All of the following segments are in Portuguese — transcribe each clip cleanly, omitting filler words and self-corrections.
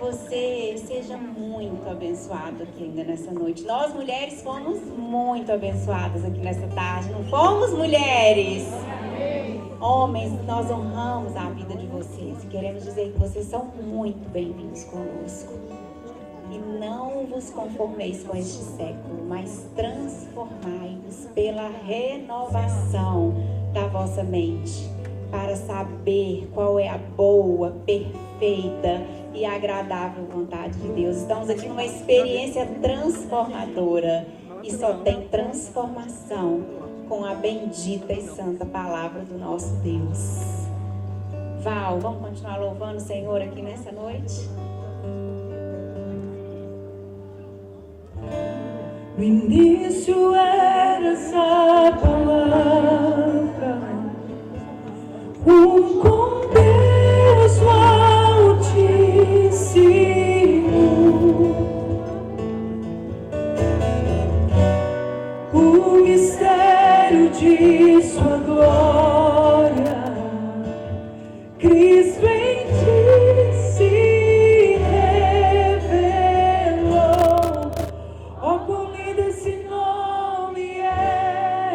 você seja muito abençoado aqui ainda nessa noite. Nós, mulheres, fomos muito abençoadas aqui nessa tarde. Não fomos, mulheres? Homens, nós honramos a vida de vocês e queremos dizer que vocês são muito bem-vindos conosco. E não vos conformeis com este século, mas transformai-vos pela renovação da vossa mente, para saber qual é a boa, perfeita e agradável vontade de Deus. Estamos aqui numa experiência transformadora e só tem transformação com a bendita e santa palavra do nosso Deus. Val, vamos continuar louvando o Senhor aqui nessa noite? No início era essa palavra, com Deus Altíssimo, o mistério de sua glória, Cristo em ti se revelou. Ó, quão lindo esse nome é!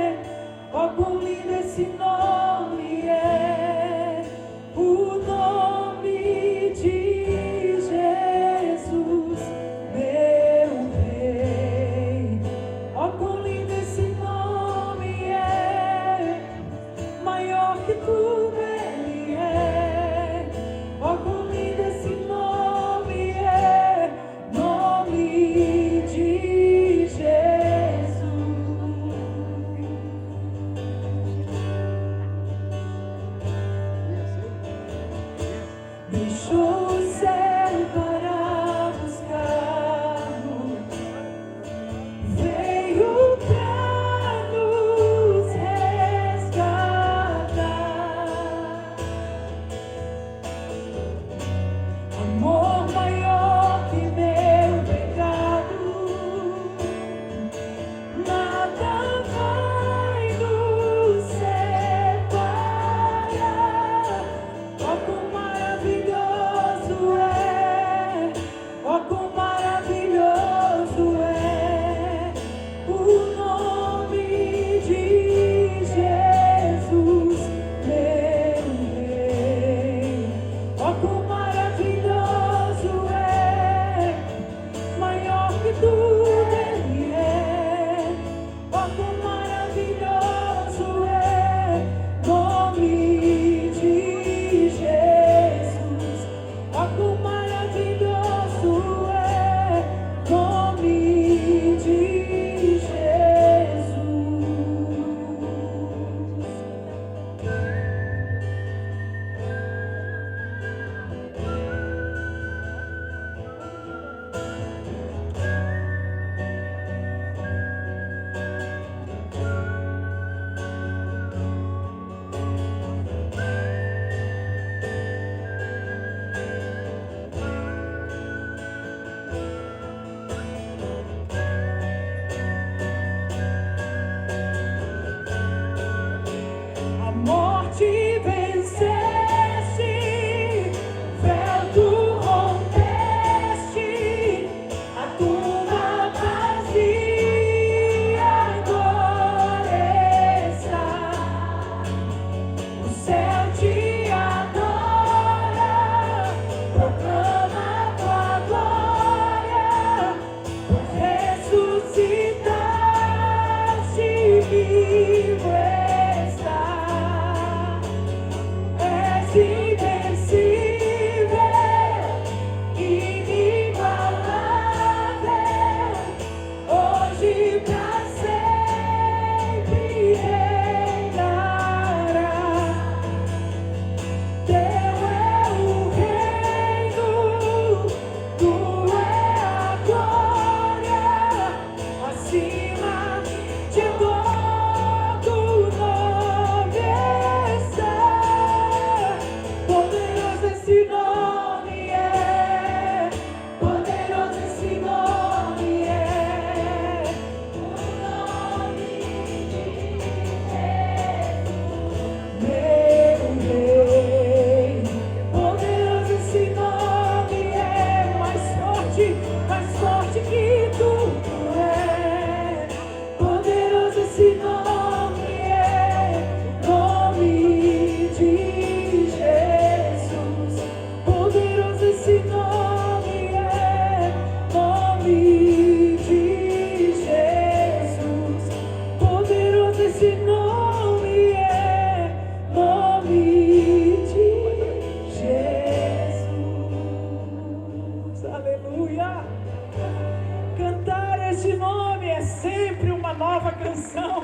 esse nome é sempre uma nova canção.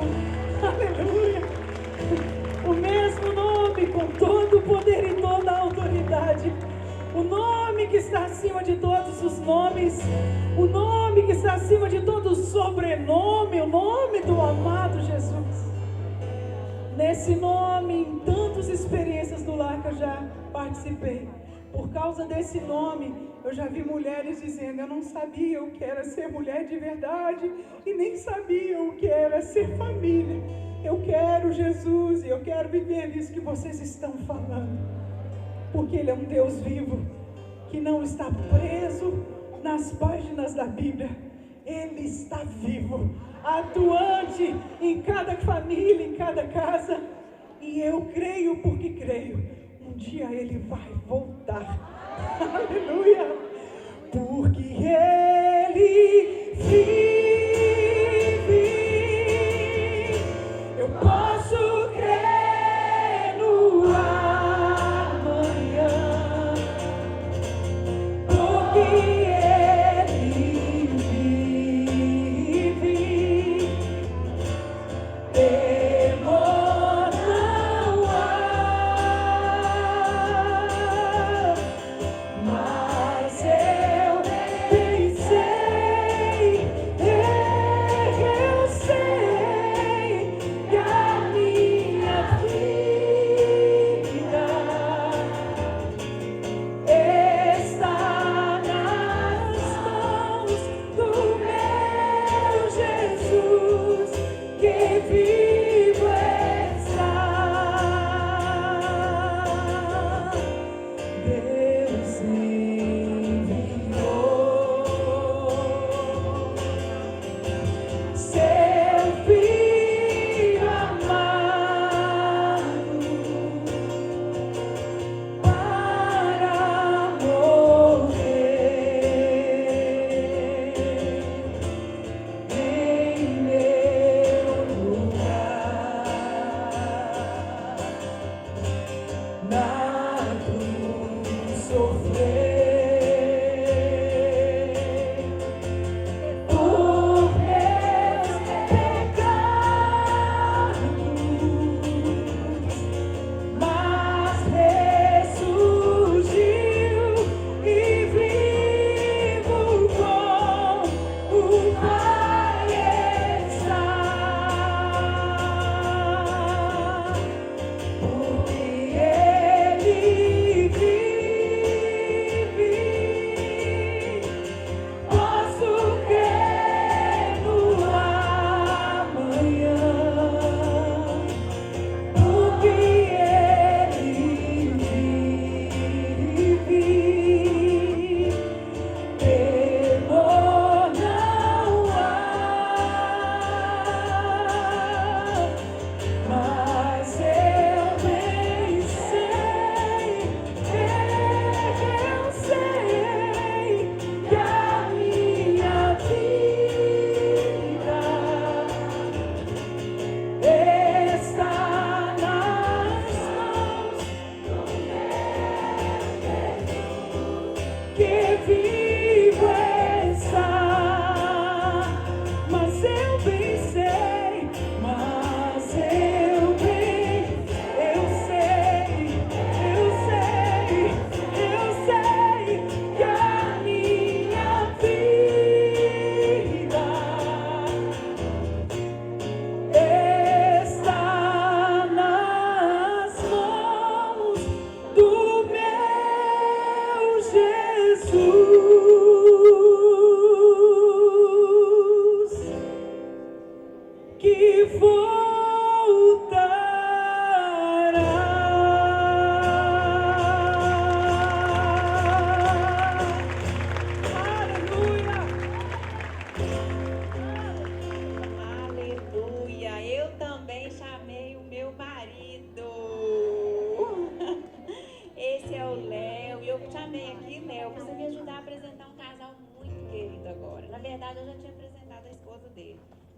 Aleluia. O mesmo nome com todo o poder e toda a autoridade. O nome que está acima de todos os nomes. O nome que está acima de todo sobrenome. O nome do amado Jesus. Nesse nome, em tantas experiências do lar que eu já participei, por causa desse nome, eu já vi mulheres dizendo: eu não sabia o que era ser mulher de verdade e nem sabia o que era ser família. Eu quero Jesus e eu quero viver isso que vocês estão falando, porque Ele é um Deus vivo, que não está preso nas páginas da Bíblia. Ele está vivo, atuante em cada família, em cada casa. E eu creio porque creio. Um dia Ele vai voltar. Aleluia! Porque Ele vive. Eu posso crer no amanhã. Porque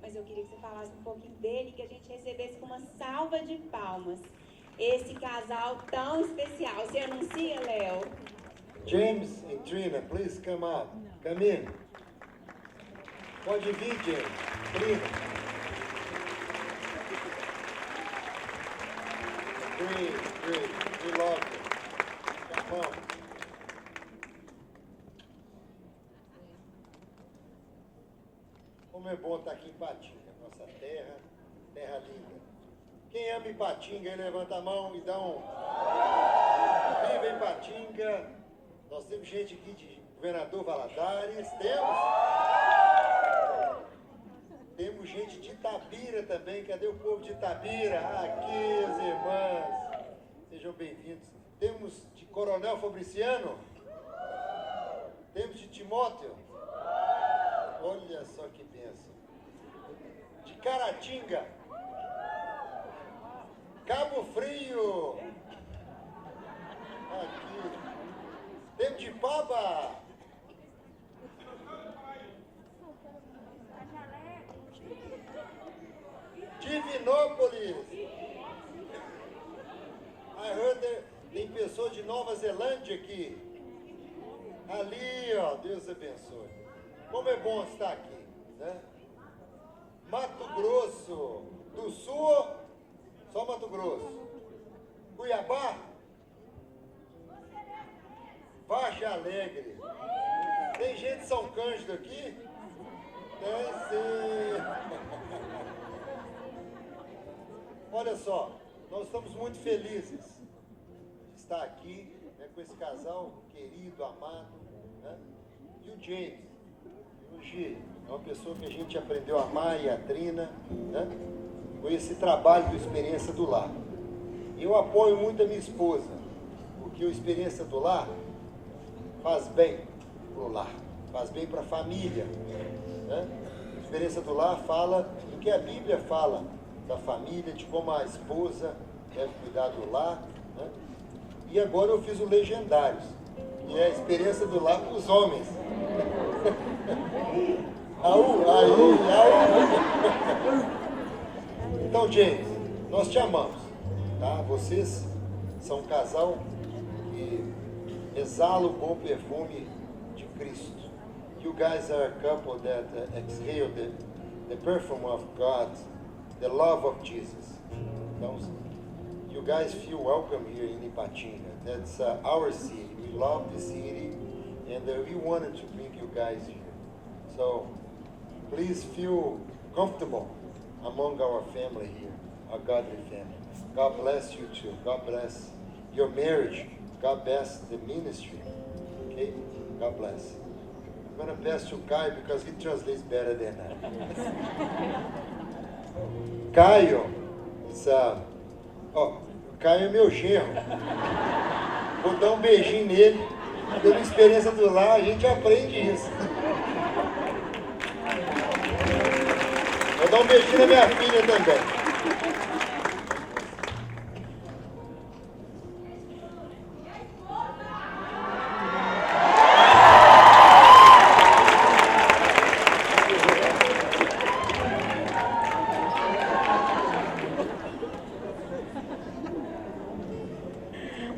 mas eu queria que você falasse um pouquinho dele, que a gente recebesse com uma salva de palmas esse casal tão especial. Você anuncia, Léo? James and Trina, please come out. Come in. Pode vir, Jane. Prima. Great. We love you. Vamos. Como é bom estar aqui em Ipatinga, nossa terra linda. Quem ama Ipatinga, levanta a mão e dá um... Viva Ipatinga! Nós temos gente aqui de Governador Valadares, temos gente de Itabira também. Cadê o povo de Itabira? Aqui, as irmãs. Sejam bem-vindos. Temos de Coronel Fabriciano? Temos de Timóteo? Olha só que bênção. De Caratinga? Cabo Frio? Aqui. Temos de Paba? Divinópolis? I heard tem pessoas de Nova Zelândia aqui. Ali, ó, Deus abençoe. Como é bom estar aqui, né? Mato Grosso do Sul, só Mato Grosso. Cuiabá? Vargem Alegre. Tem gente de São Cândido aqui? Tem sim. Olha só, nós estamos muito felizes de estar aqui, né, com esse casal querido, amado, né? E o James. O G é uma pessoa que a gente aprendeu a amar, e a Trina, né? Com esse trabalho do Experiência do Lar. Eu apoio muito a minha esposa, porque o Experiência do Lar faz bem para o lar, faz bem para a família, né? A Experiência do Lar fala do que a Bíblia fala da família, de como a esposa deve cuidar do lar, né? E agora eu fiz o Legendários, que é a Experiência do Lar para os homens. Então, James, nós te amamos, tá? Vocês são um casal que exala o bom perfume de Cristo. You guys are a couple that exhale the perfume of God, the love of Jesus. Então, you guys feel welcome here in Ipatinga. That's our city. We love the city, and we wanted to bring you guys here. So, please feel comfortable among our family here, our godly family. God bless you too. God bless your marriage. God bless the ministry. Okay? God bless. I'm going to pass to Caio because he translates better than I. Caio, o Caio é meu genro. Vou dar um beijinho nele. Pela experiência do lar, a gente aprende isso. Vou dar um beijinho na minha filha também.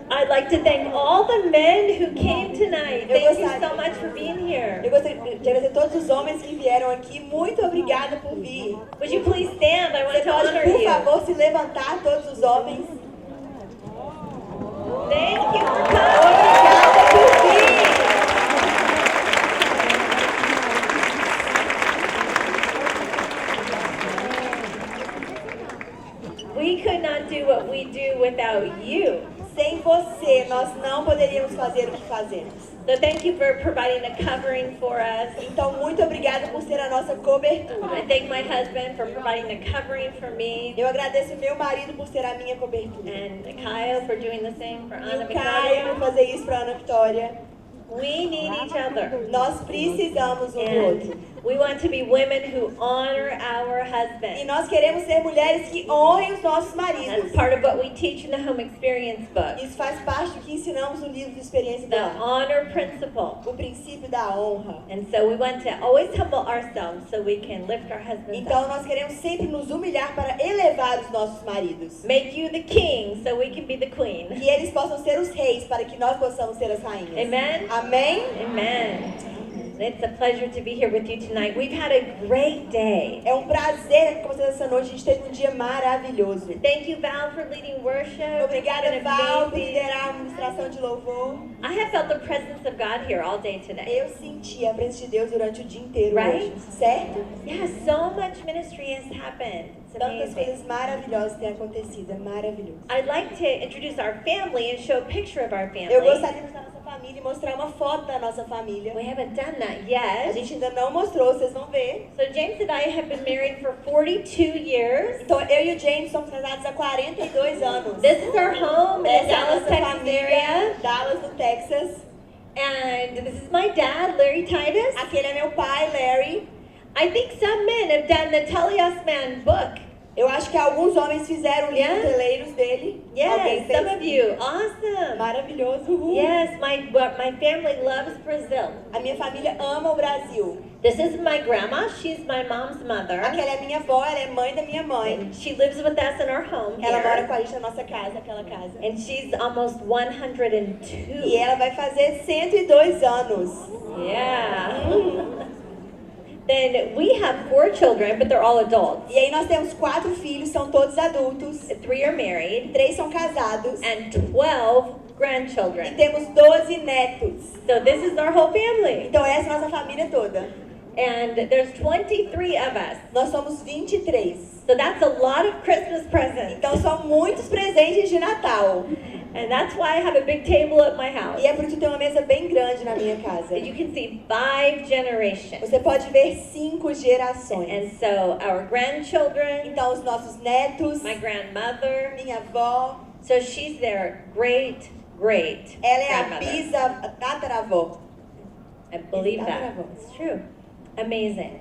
I'd like to thank all the men who came tonight. Thank you so much for being here. Eu gostaria de agradecer todos os homens que vieram aqui. Muito obrigada por vir. Would you please stand? I want Você to pode, honor por you. favor, se levantar, todos os homens. Thank you for Obrigada por vir. We could not do what we do without you. Sem você, nós não poderíamos fazer o que fazemos. So thank you for providing a covering for us. Então, muito obrigada por ser a nossa cobertura. I thank my husband for providing a covering for me. Eu agradeço meu marido por ser a minha cobertura. And Kyle for doing the same for E Ana o Caio por Victoria. fazer isso para Ana Vitória. We need each other. Nós precisamos um do outro. And we want to be women who honor our E husbands. nós queremos ser mulheres que honrem os nossos maridos. That's part of what we teach in the Home Experience book. Isso faz parte do que ensinamos no livro de experiência do The lar. honor principle. O princípio da honra. And so we want to always humble ourselves so we can lift our husbands Então up. nós queremos sempre nos humilhar para elevar os nossos maridos. Make you the king so we can be the queen. Que eles possam ser os reis para que nós possamos ser as rainhas. Amen? Amém? Amen. It's a pleasure to be here with you tonight. We've had a great day. É um prazer estar com vocês essa noite. A gente teve um dia maravilhoso. Thank you, Val, for leading worship. Obrigada, It's been Val, por amazing. liderar a administração de louvor. I have felt the presence of God here all day today. Eu senti a presença de Deus durante o dia inteiro Right? hoje, certo? Yeah, so much ministry has happened. It's Tantas amazing. coisas maravilhosas têm acontecido, é maravilhoso. I'd like to introduce our family and show a picture of our family. Eu gostaria de mostrar nossa família e mostrar uma foto da nossa família. We haven't done that A yet. gente ainda não mostrou, vocês vão ver. So James and I have been married for 42 years. Então, eu e o James somos casados há 42 anos. This is our home in Essa the é a Dallas, nossa Texas família, area. Dallas, no Texas. And this is my dad, Larry Titus. Aquele é meu pai, Larry. I think some men have done the Talias Man book. Eu acho que alguns homens fizeram o livro Yeah. Teleiros dele. Alguém Yes, fez? some of you. Awesome. Maravilhoso. Uhul. Yes, my family loves Brazil. A minha família ama o Brasil. This is my grandma. She's my mom's mother. Aquela é minha avó, ela é mãe da minha mãe. She lives with us in our home Ela mora here. com a gente na nossa casa, aquela casa. And she's almost 102. E ela vai fazer 102 anos. Yeah. Then we have 4 children, but they're all adults. E aí nós temos 4 filhos, são todos adultos. 3 are married 3 são casados. and 12 E grandchildren. temos 12 netos. So this is our whole family. Então essa é a nossa família toda. And there's 23 of us. Nós somos 23. So that's a lot of Christmas presents. Então são muitos presentes de Natal. And that's why I have a big table at my house. E é por isso que tem uma mesa bem grande na minha casa. You can see 5 generations. Você pode ver 5 gerações. And so our grandchildren, Então os nossos netos, my grandmother, minha avó, so she's their great ela é a grandmother. tataravó. I believe that. Tataravó. It's true. Amazing.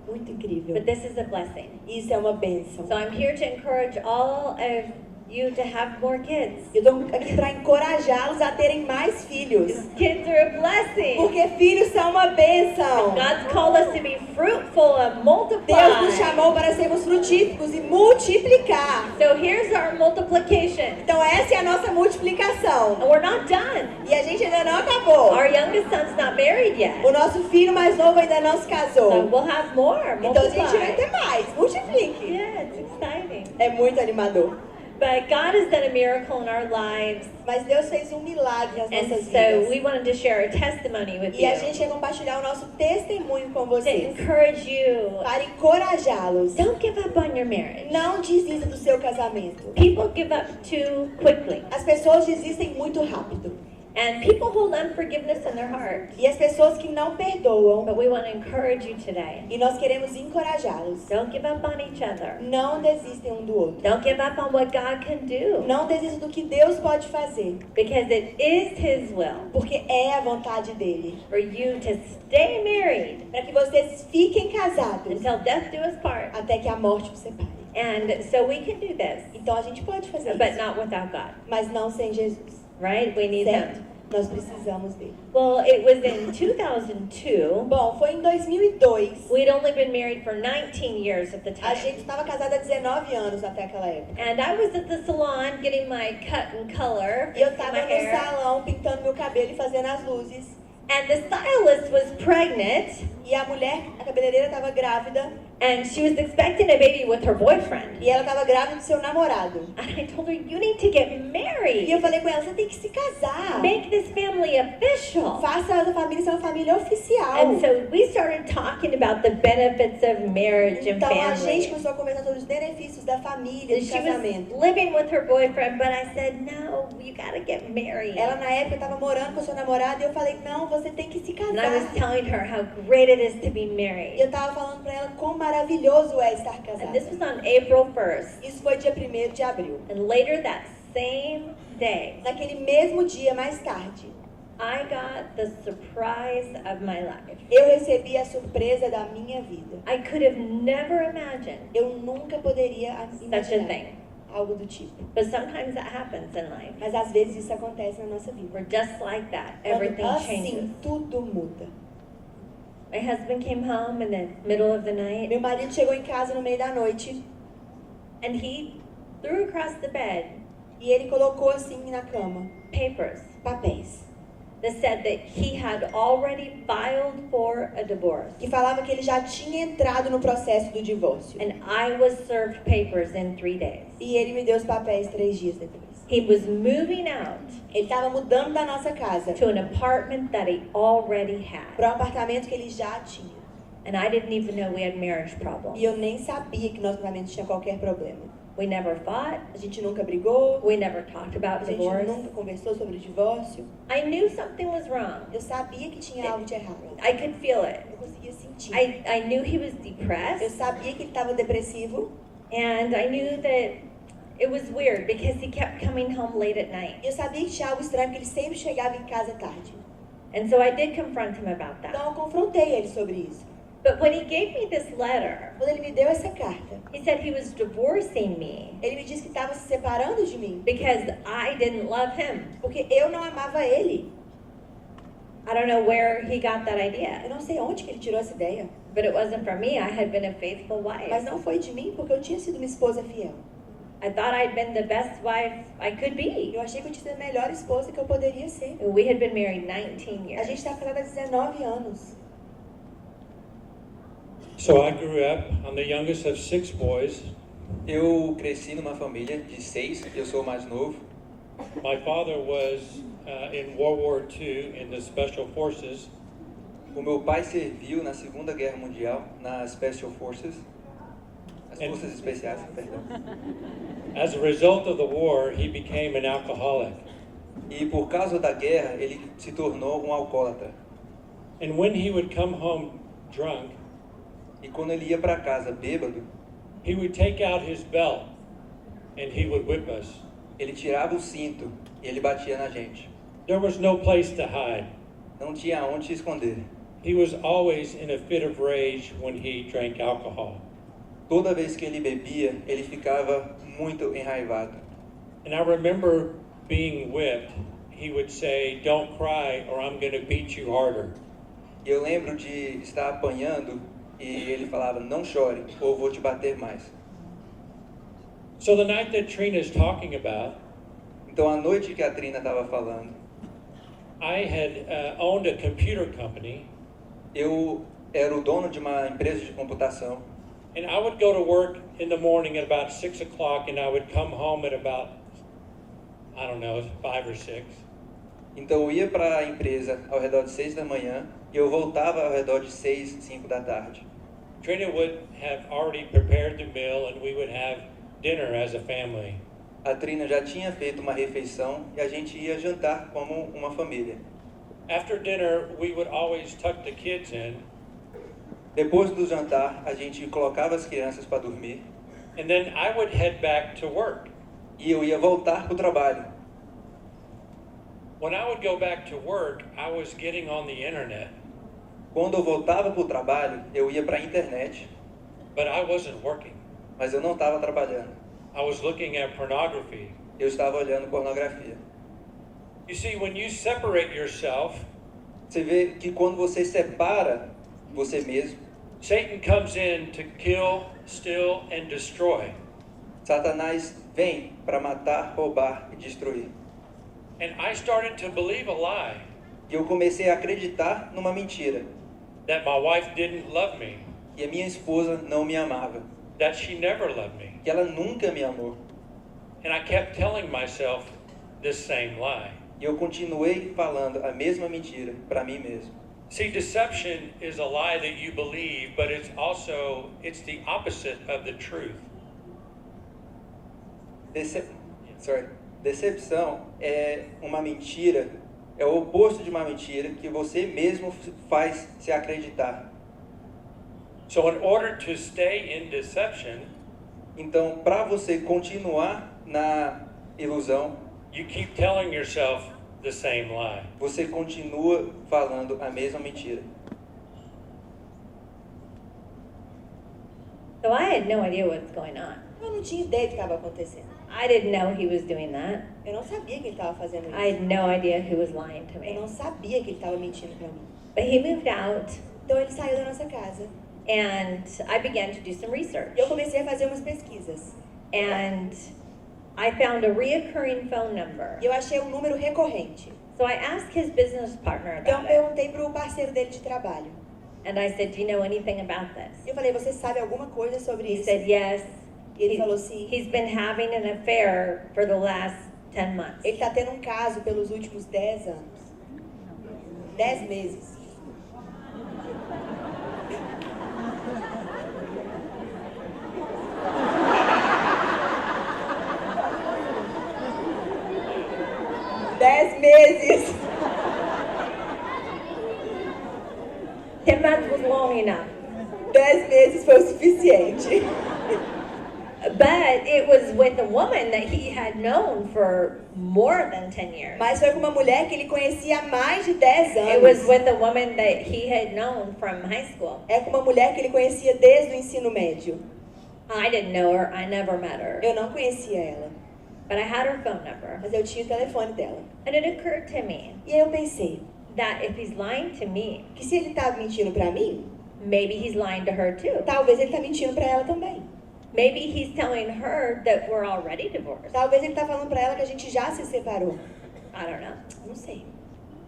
Muito incrível. But this is a blessing. Isso é uma bênção. So I'm here to encourage all of you to have more kids. Eu estou aqui para encorajá-los a terem mais filhos. Kids are a blessing. Porque filhos são uma bênção. God's called us to be fruitful and multiply. Deus nos chamou para sermos frutíferos e multiplicar. So here's our multiplication. Então essa é a nossa multiplicação. And we're not done. E a gente ainda não acabou. Our youngest son's not married yet. O nosso filho mais novo ainda não se So casou. we'll have more. Então a gente vai Multiply. ter mais. Multiplique. Yeah, it's exciting. É muito animador. But God has done a miracle in our lives. Mas Deus fez um milagre nas And nossas so vidas. we wanted to share our testimony with E a you. gente quer compartilhar o nosso testemunho com To vocês. encourage you. Para encorajá-los. Don't give up on your marriage. Não desista do seu casamento. People give up too quickly. As pessoas desistem muito rápido. And people hold unforgiveness in their heart. E as pessoas que não perdoam. But we want to encourage you today. E nós queremos encorajá-los. Don't give up on each other. Não desistem um do outro. Don't give up on what God can do. Não desistam do que Deus pode fazer. Because it is His will Porque é a vontade dele. for you to stay married Para que vocês fiquem casados. until death do us part. Até que a morte os separe. And so we can do this, Então a gente pode fazer but isso. not without God, Mas não sem Jesus. right? We need Certo? Him. Nós precisamos dele. Well, it was in 2002. Bom, foi em 2002. We'd only been married for 19 years at the A time. gente estava casada há 19 anos até aquela época. And I was at the salon getting my cut and color E eu in estava my no hair. salão pintando meu cabelo e fazendo as luzes. And the stylist was pregnant, E a mulher, a cabeleireira, estava grávida. and she was expecting a baby with her boyfriend. E ela estava grávida do seu namorado. And I told her, you need to get E married. eu falei com ela, você tem que se casar. Make this family official. Faça a sua família ser uma família oficial. And so we started talking about the benefits of marriage and Então a gente family. começou a conversar sobre os benefícios da família, And do she casamento. was living with her boyfriend, but I said, no, you gotta get married. Ela na época estava morando com o seu namorado e eu falei, não, você tem que se And I was casar. telling her how great it is to be E married. eu estava falando para ela quão maravilhoso é estar And this casada. was on April 1st. Isso foi dia 1º de abril. And later that same day, Naquele mesmo dia, mais tarde, I got the surprise of my life. eu recebi a surpresa da minha vida. I could have never imagined Eu nunca poderia such a imaginar thing. algo do tipo. But sometimes that happens in life. Mas às vezes isso acontece na nossa vida. We're just like that. Quando Everything changes. assim, tudo muda. My husband came home in the middle of the night Meu marido chegou em casa no meio da noite and he threw across the bed e ele colocou assim na cama papers. papéis. that said that he had already filed for a divorce. que falava que ele já tinha entrado no processo do divórcio. And I was served papers in 3 days. E ele me deu os papéis 3 dias depois. He was moving out Ele estava mudando da nossa casa to an apartment that he already had. para um apartamento que ele já tinha. And I didn't even know we had marriage problems. E eu nem sabia que nosso casamento tinha qualquer problema. We never fought. A gente nunca brigou, We never talked about a gente divorce. nunca conversou sobre divórcio. I knew something was wrong. Eu sabia que tinha algo de errado. I could feel it. Eu conseguia sentir. I knew he was Eu depressed, sabia que ele estava depressivo. and I knew that it was weird because he kept coming home late at night. Eu sabia que tinha algo estranho, porque ele sempre chegava em casa tarde. And so I did confront him about that. Então eu confrontei ele sobre isso. But when he gave me this letter, Quando ele me deu essa carta, he said he was divorcing me ele me disse que estava se separando de mim, because I didn't love him. porque eu não amava ele. I don't know where he got that Eu idea, não sei onde que ele tirou essa ideia, but it wasn't from me. I had been a faithful mas wife. não foi de mim, porque eu tinha sido uma esposa fiel. I thought I'd been the best wife I could be. Eu achei que eu tinha sido a melhor esposa que eu poderia ser. We had been married 19 A years. gente está casada há 19 anos. So I grew up, I'm the youngest of 6 boys. Eu cresci numa família de 6, eu sou o mais novo. My father was in World War II in the Special Forces, O meu pai serviu na Segunda Guerra Mundial, nas Special Forces, as Forças Especiais, perdão. As a result of the war, he became an alcoholic. E por causa da guerra, ele se tornou um alcoólatra. And when he would come home drunk, E quando ele ia para casa bêbado, he would take out his belt and he would whip us. ele tirava o cinto e ele batia na gente. There was no place to hide. Não tinha onde se esconder. He was always in a fit of rage when he drank alcohol. Toda vez que ele bebia, ele ficava muito enraivado. And I remember being whipped. He would say, "Don't cry or I'm going to beat you harder." E eu lembro de estar apanhando e ele falava, não chore ou vou te bater mais. So the night that Trina's talking about, Então, a noite que a Trina estava falando, I had owned a computer company, eu era o dono de uma empresa de computação. and I would go to work in the morning at about 6 o'clock, and I would come home at about, I don't know, 5 or 6. Então eu ia para a empresa ao redor de 6 da manhã e eu voltava ao redor de 6, 5 da tarde. Trina would have already prepared the meal, and we would have dinner as a family. A Trina já tinha feito uma refeição e a gente ia jantar como uma família. After dinner, we would always tuck the kids in, Depois do jantar, a gente colocava as crianças para dormir and then I would head back to work. e eu ia voltar para o trabalho. When I would go back to work, I was getting on the internet, Quando eu voltava para o trabalho, eu ia para a internet, but I wasn't working. mas eu não estava trabalhando. I was looking at pornography. Eu estava olhando pornografia. You see, when you separate yourself, Você vê que quando você separa você mesmo, Satan comes in to kill, steal, and destroy. Satanás vem para matar, roubar e destruir. And I started to believe a lie E eu comecei a acreditar numa mentira, that my wife didn't love me, que a minha esposa não me amava, that she never loved me. que ela nunca me amou. And I kept telling myself this same lie. E eu continuei falando a mesma mentira para mim mesmo. See, deception is a lie that you believe, but it's the opposite of the truth. Decepção é uma mentira, é o oposto de uma mentira que você mesmo faz se acreditar. So in order to stay in deception, Então, para você continuar na ilusão, you keep telling yourself the same lie. você continua falando a mesma mentira. So I had no idea what was going on. Eu não tinha ideia do que estava acontecendo. I didn't know he was doing that. Eu não sabia que ele estava fazendo I isso. had no idea he was lying to Eu me. não sabia que ele estava mentindo para mim. But he moved out, Então ele saiu da nossa casa. and I began to do some research. E eu comecei a fazer umas pesquisas. And I found a reoccurring phone number E eu achei um número recorrente So I asked his business partner Então eu about it. perguntei pro parceiro dele de trabalho. And I said, do you know anything about this? Eu falei, você sabe alguma coisa sobre He isso? said, yes. E ele falou sim. He's been having an affair for the last 10 months. Ele tá tendo um caso pelos últimos 10 anos. 10 meses. Dez meses. 10 months was long enough. 10 meses foi o suficiente. But it was with a woman that he had known for more than 10 years. Mas foi com uma mulher que ele conhecia há mais de 10 anos. It was with a woman that he had known from high school. É com uma mulher que ele conhecia desde o ensino médio. I didn't know her. I never met her. Eu não conhecia ela, But I had her phone number. mas eu tinha o telefone dela. And it occurred to me E aí eu pensei that if he's lying to me, que se ele tá mentindo pra mim, maybe he's lying to her too. talvez ele tá mentindo pra ela também. Maybe he's telling her that we're already divorced. Talvez ele tá falando pra ela que a gente já se separou. I don't know. Não sei.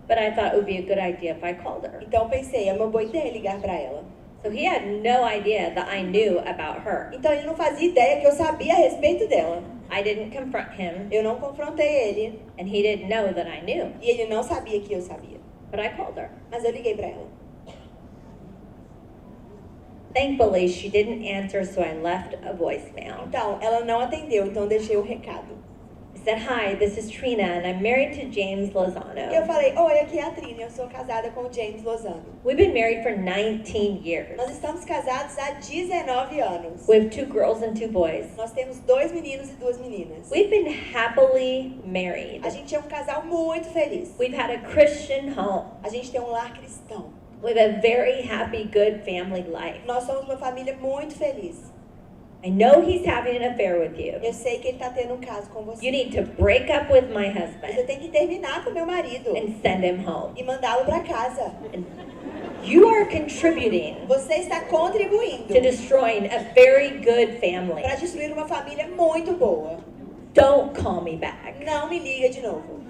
But I thought it would be a good idea if I called her. Então eu pensei, é uma boa ideia ligar pra ela. So he had no idea that I knew about her. Então ele não fazia ideia que eu sabia a respeito dela. I didn't confront him, Eu não confrontei ele and he didn't know that I knew. e ele não sabia que eu sabia. But I called her. Mas eu liguei pra ela. Thankfully, she didn't answer, so I left a voicemail. Então, ela não atendeu, então eu deixei o recado. I said, hi, this is Trina, and I'm married to James E eu Lozano. falei, oi, aqui é a Trina, eu sou casada com o James Lozano. We've been married for 19 years. Nós estamos casados há 19 anos. We have 2 girls and 2 boys. Nós temos 2 meninos e 2 meninas. We've been happily married. A gente é um casal muito feliz. We've had a Christian home. A gente tem um lar cristão. We have a very happy, good family life. Nós somos uma família muito feliz. I know he's having an affair with you. Eu sei que ele está tendo um caso com You você. need to break up with my Você husband tem que terminar com meu marido and send him home. e mandá-lo para casa. You are contributing Você está contribuindo to destroying a very good family. para destruir uma família muito boa. Don't call me back. Não me liga de novo.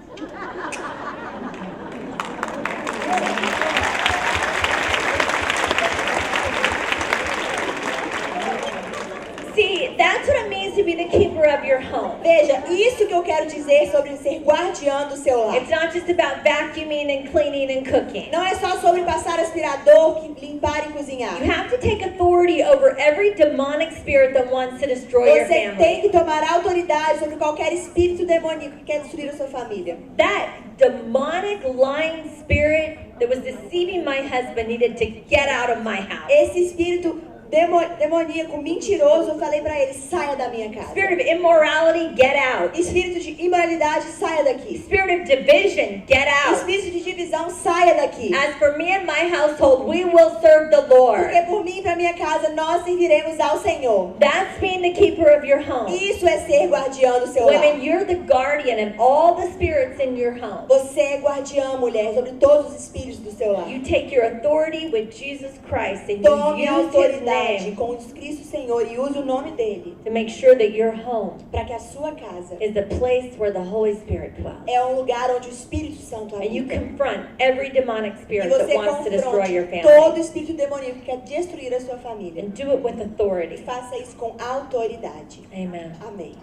See, that's what it means to be the keeper of your home. Veja, isso que eu quero dizer sobre ser guardiã do seu lar. It's not just about vacuuming and cleaning and cooking. Não é só sobre passar aspirador, limpar e cozinhar. You have to take authority over every demonic spirit that wants to destroy your Você tem family. que tomar autoridade sobre qualquer espírito demoníaco que quer destruir a sua família. That demonic lying spirit that was deceiving my husband needed to get out of my house. Esse espírito demoníaco, mentiroso, eu falei pra ele, saia da minha casa. Spirit of immorality, get out. Espírito de imoralidade, saia daqui. Spirit of division, get out. Espírito de divisão, saia daqui. As for me and my household, we will serve the Lord. Porque por mim e pra minha casa, nós serviremos ao Senhor. That's being the keeper of your home. Isso é ser guardiã do seu lar. Women, you're the guardian of all the spirits in your home. Você é guardiã, mulher, sobre todos os espíritos do seu lar. You take your authority with Jesus Christ and you Tome a use His autoridade name com o Cristo Senhor e use o nome dele to make sure that your home para que a sua casa is the place where the Holy Spirit dwells. é um lugar onde o Espírito Santo And you habita. confront every demonic E spirit that você wants to destroy your confronte family. todo espírito demoníaco que quer destruir a sua família. And do it with E authority. faça isso com autoridade. Amen. Amém.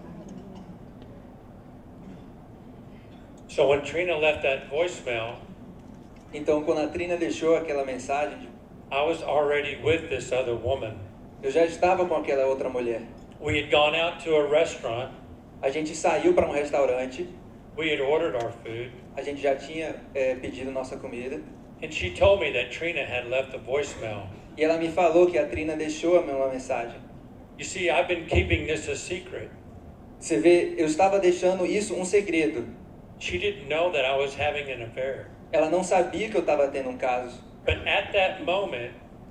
So when Trina left that voicemail, Então, quando a Trina deixou aquela mensagem, I was already with this other woman. eu já estava com aquela outra mulher. We had gone out to a restaurant. A gente saiu para um restaurante, We had ordered our food. a gente já tinha pedido nossa comida. And she told me that Trina had left a voicemail. E ela me falou que a Trina deixou uma mensagem. You see, I've been keeping this a secret. Você vê, eu estava deixando isso um segredo. She didn't know that I was having an affair. Ela não sabia que eu estava tendo um caso. But at that moment,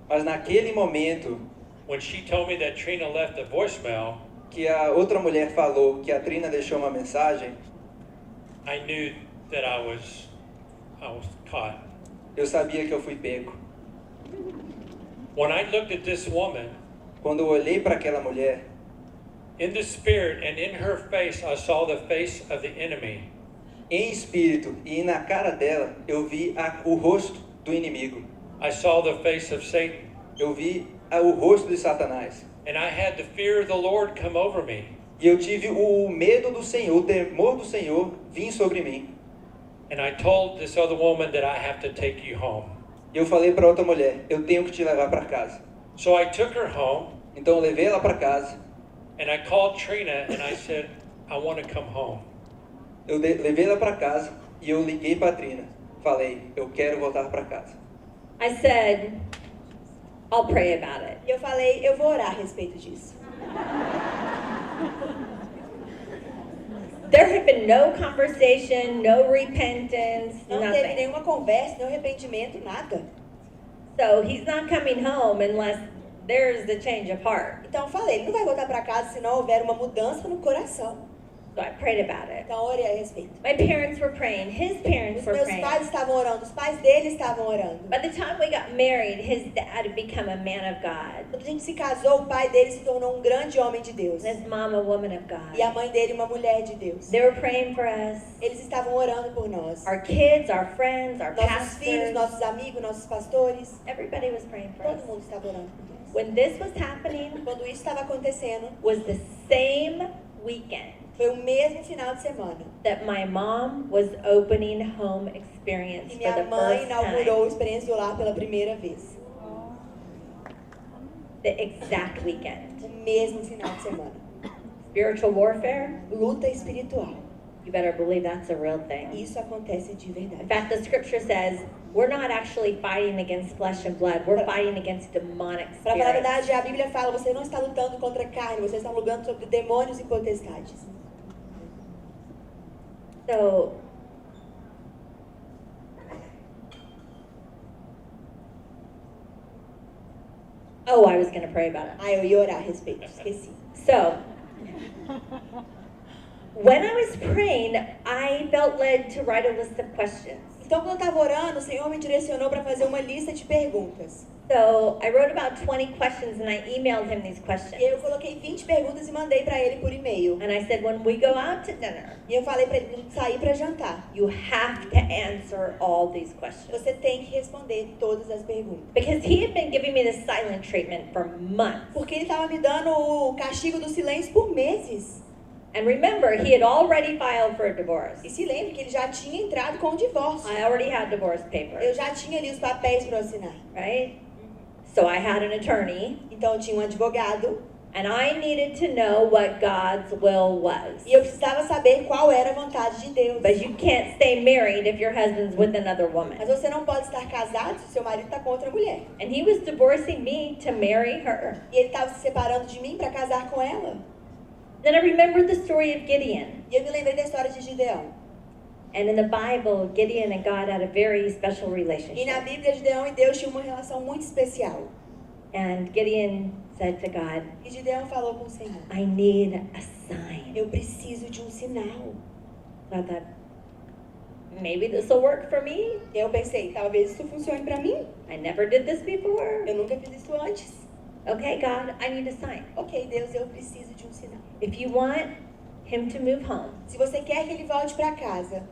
Mas naquele momento when she told me that Trina left a voicemail, que a outra mulher falou que a Trina deixou uma mensagem, I knew that I was caught. eu sabia que eu fui pego. When I looked at this woman, Quando eu olhei para aquela mulher, in the spirit and in her face, I saw the face of the enemy. em espírito e na cara dela, eu vi o rosto do inimigo. I saw the face of Satan. Eu vi o rosto de Satanás. And I had the fear of the Lord come over me. E eu tive o medo do Senhor, o temor do Senhor vir sobre mim. And I told this other woman that I have to take you home. E eu falei para outra mulher, eu tenho que te levar para casa. So I took her home. Então eu levei ela para casa. And I called Trina and I said, I want to come home. Eu levei ela para casa e eu liguei para a Trina. Falei, eu quero voltar para casa. I said, I'll pray about it. E eu falei, eu vou orar a respeito disso. There had been no conversation, no repentance, Não teve nothing. nenhuma conversa, nenhum arrependimento, nada. So he's not coming home unless there's the change of heart. Então eu falei, ele não vai voltar para casa se não houver uma mudança no coração. So I prayed about it. Então orei a respeito. My parents were praying. His parents Os were meus praying. pais estavam orando, os pais dele estavam orando. By the time we got married, his dad had become a man of God. Quando a gente se casou, o pai dele se tornou um grande homem de Deus. And his mom a woman of E a God. mãe dele uma mulher de Deus. They were praying for us. Eles estavam orando por nós. Our kids, our friends, our Nossos filhos, pastors. nossos amigos, nossos pastores. Everybody was praying for Todo us. mundo estava orando por nós. When this was happening Quando isso estava acontecendo, was the same weekend foi o mesmo final de semana. that my mom was opening home experience E for minha the mãe first inaugurou time. a experiência do lar pela primeira vez. The exact weekend. O mesmo final de semana. Spiritual warfare, Luta espiritual. you better believe that's a real thing. Isso acontece de In verdade. fact, the scripture says we're not actually fighting against flesh and blood. We're fighting against demonic Para falar a spirits. verdade, a Bíblia fala, você não está lutando contra a carne, você está lutando sobre demônios e potestades. So, oh, I was going to pray about it. Ah, eu ia orar a respeito, esqueci. So, when I was praying, I felt led to write a list of questions. Então, quando eu estava orando, o Senhor me direcionou para fazer uma lista de perguntas. So, I wrote about 20 questions and I emailed him these questions. E eu coloquei 20 perguntas e mandei para ele por e-mail. And I said, when we go out to dinner, E eu falei para ele sair para jantar. you have to answer all these questions. Você tem que responder todas as perguntas. Because he had been giving me the silent treatment for months. Porque ele estava me dando o castigo do silêncio por meses. And remember, he had already filed for a divorce. E se lembre que ele já tinha entrado com o divórcio. I already had divorce Eu papers, já tinha ali os papéis para assinar. right? So I had an attorney, Então eu tinha um advogado. and I needed to know what God's will was. E eu precisava saber qual era a vontade de Deus. But you can't stay married if your husband's with another woman. Mas você não pode estar casado se seu marido está com outra mulher. And he was divorcing me to marry her. E ele estava se separando de mim para casar com ela. Then I remembered the story of Gideon. E eu me lembrei da história de Gideão. And in the Bible, Gideon and God had a very special E na relationship. Bíblia, Gideão e Deus tinham uma relação muito especial. And Gideon said to God, E Gideão falou com o Senhor: I need a sign. eu preciso de um sinal. So I thought, maybe this will work for me. E eu pensei, talvez isso funcione para mim. I never did this before. Eu nunca fiz isso antes. Okay, God, I need a sign. Ok, Deus, eu preciso de um sinal. If you want him to move home, Se você quer que ele volte para casa,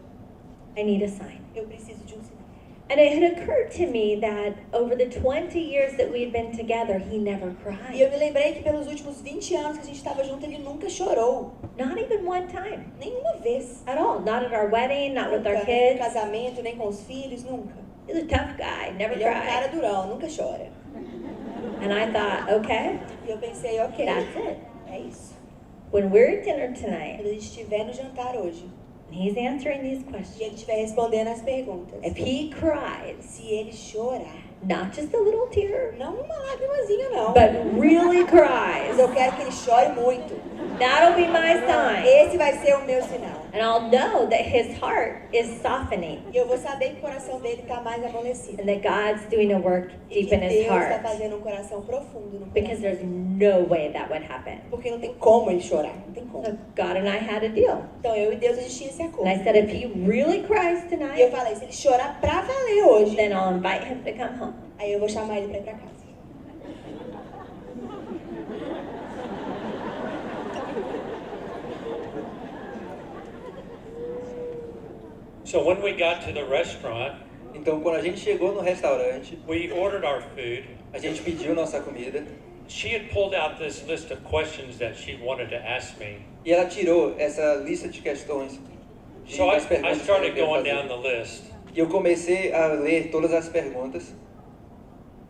I need a sign. eu preciso de um sinal. And it had occurred to me that over the 20 years that we had been together, he never E eu cried. me lembrei que pelos últimos 20 anos que a gente estava junto, ele nunca chorou. Not even one time. Nenhuma vez. At all. Not at our wedding, not with Nunca, our nem no kids. casamento, nem com os filhos, nunca. He's a tough guy, never Ele é um cara cried. durão, nunca chora. And I thought, okay, E eu pensei, ok, that's it. é isso. When we're at dinner Quando tonight, a gente estiver no jantar hoje, and he's answering these e questions, ele estiver respondendo as perguntas, if he cries, se ele chorar, not just a little tear, não uma lágrimazinha não, but really mas cries, eu quero que ele chore muito. that'll be my sign. Esse vai ser o meu sinal. And I'll know that his heart is softening E eu vou saber que o coração dele está mais amolecido. and that God's doing a work E deep que in his Deus está heart. fazendo um coração profundo no Because coração. there's no way that would happen. Porque não tem como ele chorar, não tem como. So God and I had a deal. Então eu e Deus, a gente tinha esse acordo. And I said, if he really cries E eu tonight, falei, se ele chorar pra valer hoje, then I'll invite him to come home. aí eu vou chamar ele pra ir pra casa. So when we got to the restaurant, Então, quando a gente chegou no restaurante, we ordered our food. a gente pediu nossa comida She had pulled out this list of questions that she wanted to ask me. e ela tirou essa lista de questões. So I das perguntas que started eu going queria down fazer. the list. E eu comecei a ler todas as perguntas.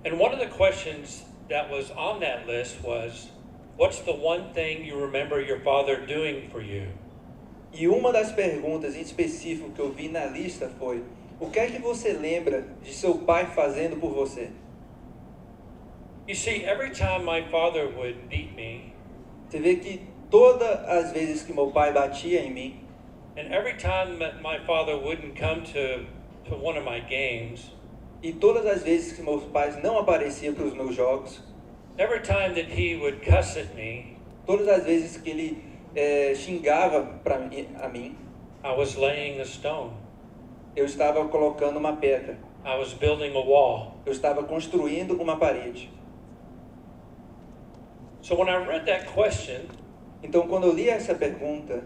And one of the questions that was on that list was, what's the one thing you remember your father doing for you? E uma das perguntas em específico que eu vi na lista foi: o que é que você lembra de seu pai fazendo por você? You see, every time my father would beat me, Você vê que todas as vezes que meu pai batia em mim, and every time that my father wouldn't come to one of my games, e todas as vezes que meus pais não apareciam para os meus jogos, every time that he would cuss at me, todas as vezes que ele xingava a mim, I was laying a stone. eu estava colocando uma pedra, I was building a wall. eu estava construindo uma parede. So when I read that question, Então, quando eu li essa pergunta,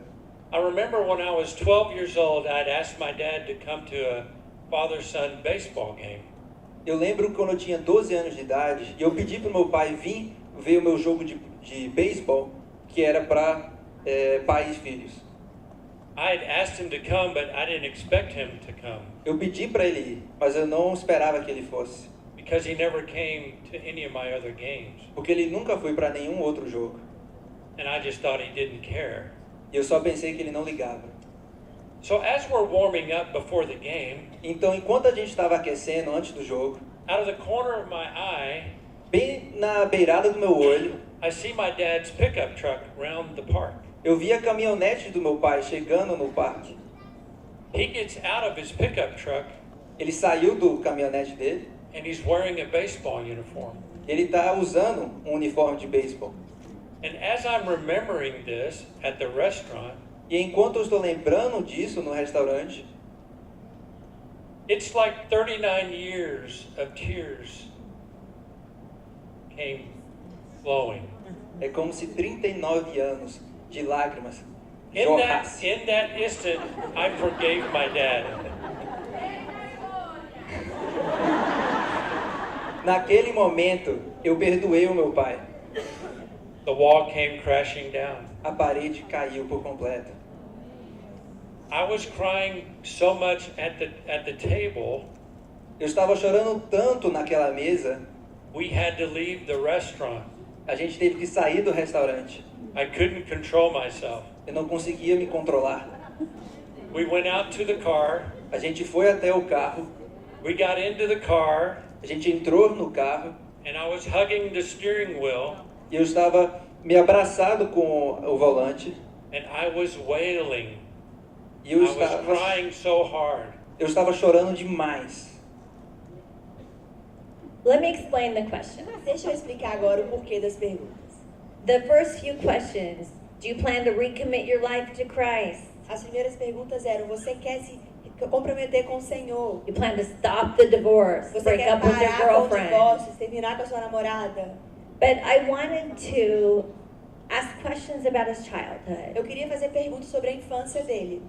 I remember when I was 12 years old, I'd asked my dad to come to a father-son baseball game. eu lembro quando eu tinha 12 anos de idade e eu pedi para o meu pai vir ver o meu jogo de beisebol, que era para pais e filhos. I had asked him to come, but I didn't expect him to come Eu pedi para ele ir, mas eu não esperava que ele fosse, because he never came to any of my other games. porque ele nunca foi para nenhum outro jogo. And I just thought he didn't care. E eu só pensei que ele não ligava. So as we're warming up before the game, Então, enquanto a gente estava aquecendo antes do jogo, out of the corner of my eye, bem na beirada do meu olho, I see my dad's pickup truck round the park. eu vi a caminhonete do meu pai chegando no parque. He gets out of his pickup truck Ele saiu do caminhonete dele, and he's wearing a baseball uniform. ele está usando um uniforme de beisebol. And as I'm remembering this at the restaurant, E enquanto eu estou lembrando disso no restaurante, it's like 39 years of tears came flowing. é como se 39 anos de lágrimas In jorrassem. that instant, I forgave my dad. Naquele momento, eu perdoei o meu pai. The wall came crashing down. A parede caiu por completo. I was crying so much at the table, Eu estava chorando tanto naquela mesa, we had to leave the restaurant. a gente teve que sair do restaurante. I couldn't control myself. Eu não conseguia me controlar. We went out to the car. A gente foi até o carro, We got into the car, a gente entrou no carro and I was hugging the steering wheel, e eu estava me abraçado com o volante and I was wailing. e I was crying so hard. eu estava chorando demais. Let me explain the question. Deixa eu explicar agora o porquê das perguntas. The first few questions, do you plan to recommit your life to Christ? As primeiras perguntas eram: você quer se comprometer com o Senhor? You plan to stop the divorce, Você break quer up with your parar com o girlfriend? divórcio, terminar com a sua namorada? But I wanted to ask questions about his childhood Eu queria fazer perguntas sobre a infância dele,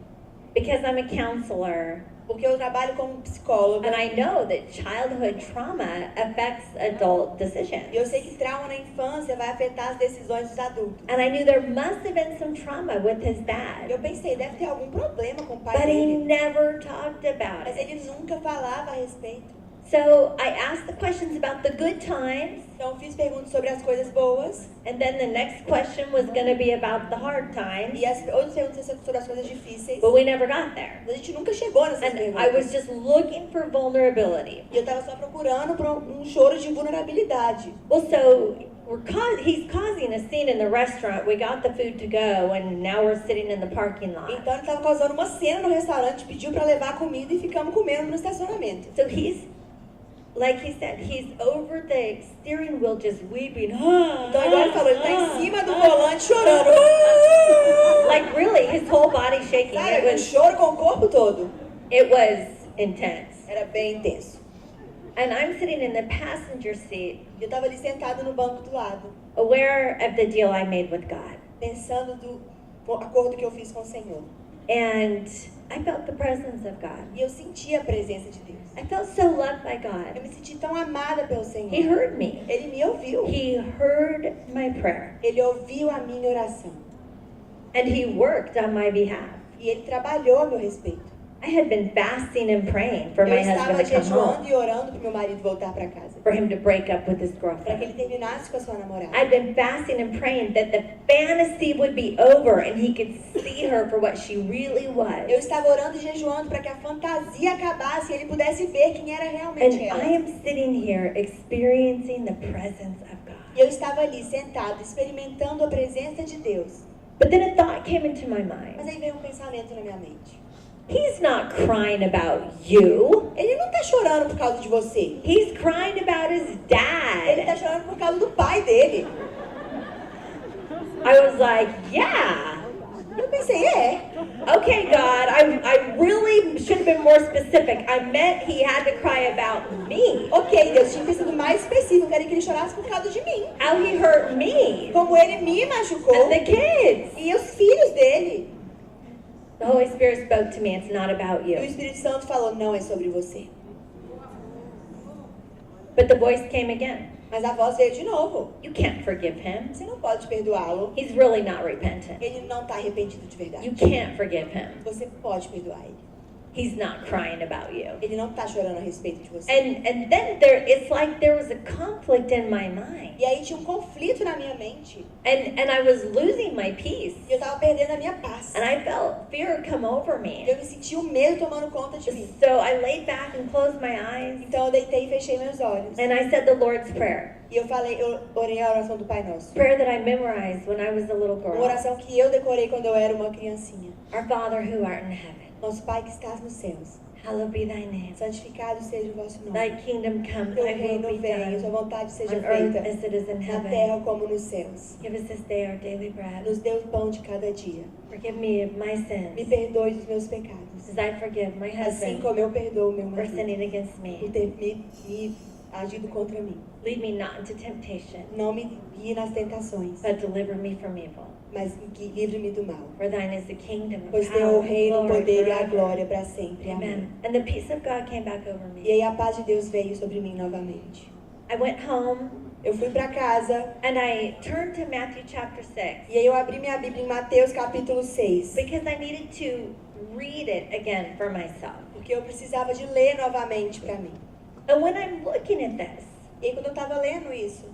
because I'm a counselor porque eu trabalho como psicóloga and I know that childhood trauma affects adult decisions. e eu sei que trauma na infância vai afetar as decisões dos adultos. And I knew there must have been some trauma with his dad, Eu pensei, deve ter algum problema com o pai but he dele, never talked about mas it. ele nunca falava a respeito. So I asked the questions about the good times, Então fiz perguntas sobre as coisas boas and then the next question was going to be about the hard times, e as outras perguntas sobre as coisas difíceis. but we never got there. Mas a gente nunca chegou nessas And perguntas. I was just looking for vulnerability. E eu tava só procurando por um choro de vulnerabilidade. Well, so he's causing a scene in the restaurant. We got the food to go, and now we're sitting in the parking lot. Então ele tava causando uma cena no restaurante, pediu pra levar comida e ficamos comendo no estacionamento. So he's, like he said, he's over the steering wheel just weeping. Então Então agora ele falou, ele tá em cima do volante chorando. Like really, his whole body shaking. Sabe, um choro com o corpo todo. It was intense. Era bem intenso. And I'm sitting in the passenger seat, Eu tava ali sentado no banco do lado, aware of the deal I made with God. pensando do acordo que eu fiz com o Senhor. And I felt the presence of God. E eu senti a presença de Deus. I felt so loved by Eu God. me senti tão amada pelo Senhor. He heard me. Ele me ouviu. He heard my prayer. Ele ouviu a minha oração. And He worked on my behalf. E Ele trabalhou a meu respeito. I had been fasting and praying for Eu my estava husband to come jejuando home, e orando para meu marido voltar para casa. for him to break up with his Para que girlfriend. ele terminasse com a sua namorada. I'd been fasting and praying that the fantasy would be over and he could see her for what she really Eu was. estava orando e jejuando para que a fantasia acabasse e ele pudesse ver quem era realmente And ela. I am sitting here experiencing the presence of God. E eu estava ali sentado, experimentando a presença de Deus. But then a thought came into my Mas mind. aí veio um pensamento na minha mente. He's not crying about you. Ele não está chorando por causa de você. He's crying about his Ele está dad. chorando por causa do pai dele. I was like, yeah. Eu pensei, Okay, God, I really should have been more specific. I meant he had to cry about me. ok, Deus tinha que ter sido mais específico. Eu queria que ele chorasse por causa de mim. How he hurt me. Como ele me machucou. And the kids. E os filhos dele. The Holy Spirit spoke to me. It's not about E o you. Espírito Santo falou, não é sobre você. But the voice came again. Mas a voz veio de novo. You can't forgive him. Você não pode perdoá-lo. He's really not repentant. Ele não está arrependido de You verdade. can't forgive him. Você pode perdoar ele. He's not crying about you. Ele não está chorando a respeito de você. And then it's like there was a conflict in my mind. E aí tinha um conflito na minha mente. And I was losing my peace. E eu estava perdendo a minha paz. And I felt fear come over me. Eu me senti o medo tomando conta de mim. So I laid back and closed my eyes. Então eu deitei e fechei meus olhos. And I said the Lord's Prayer. E eu orei a oração do Pai Nosso. Prayer that I memorized when I was a little Uma girl. oração que eu decorei quando eu era uma criancinha. Our Father who art in heaven, Nosso Pai que estás nos céus, hallowed be thy name. santificado seja o vosso Thy nome. kingdom come, Teu thy will reino be venha, sua done vontade seja on earth feita, as it is in na heaven. terra como nos céus. Give us this day our daily bread. Nos dê o pão de cada dia. Forgive me of my Me sins, perdoe dos meus pecados, as I forgive my assim husband como eu perdoo meu for marido sinning against por me. ter me agido contra mim. Lead me not into temptation, Não me guie nas tentações, but deliver me from evil. mas livre-me do mal. For thine is the kingdom, Pois and teu é power, o reino, o and glory poder e a forever. glória para sempre. Amém. Amen. And the peace of God came back over E me. aí a paz de Deus veio sobre mim novamente. I went home Eu fui para casa and I turned to Matthew chapter 6 e aí eu abri minha Bíblia em Mateus capítulo 6. because I needed to read it again for myself. Porque eu precisava de ler novamente para mim. And when I'm looking at this, E aí quando eu estava lendo isso,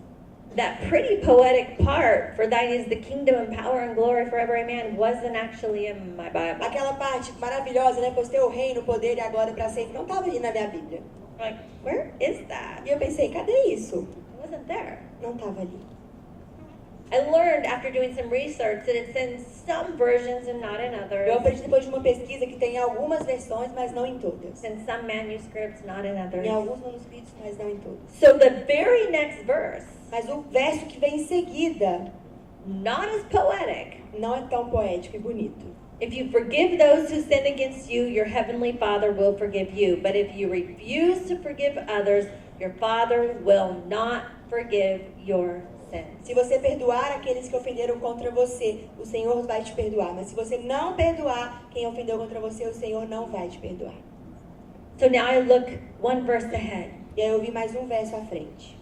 that pretty poetic part, for thine is the kingdom and power and glory forever, amen, wasn't actually in my Bible. aquela parte maravilhosa, né? Pois teu reino, o poder e a glória para sempre, não estava ali na minha Bíblia. Like, where is that? E eu pensei, cadê isso? It wasn't there. Não estava ali. I learned after doing some research that it's in some versions and not in Eu others. aprendi depois de uma pesquisa que tem em algumas versões, mas não em todas. It's in some manuscripts, not in others. Em alguns manuscritos, mas não em todos. So the very next verse, Mas o verso que vem em seguida not as poetic. não é tão poético e bonito. If you forgive those who sin against you, your heavenly Father will forgive you. But if you refuse to forgive others, your Father will not forgive your sins. Se você perdoar aqueles que ofenderam contra você, o Senhor vai te perdoar. Mas se você não perdoar quem ofendeu contra você, o Senhor não vai te perdoar. So now I look one verse ahead. E aí eu vi mais um verso à frente.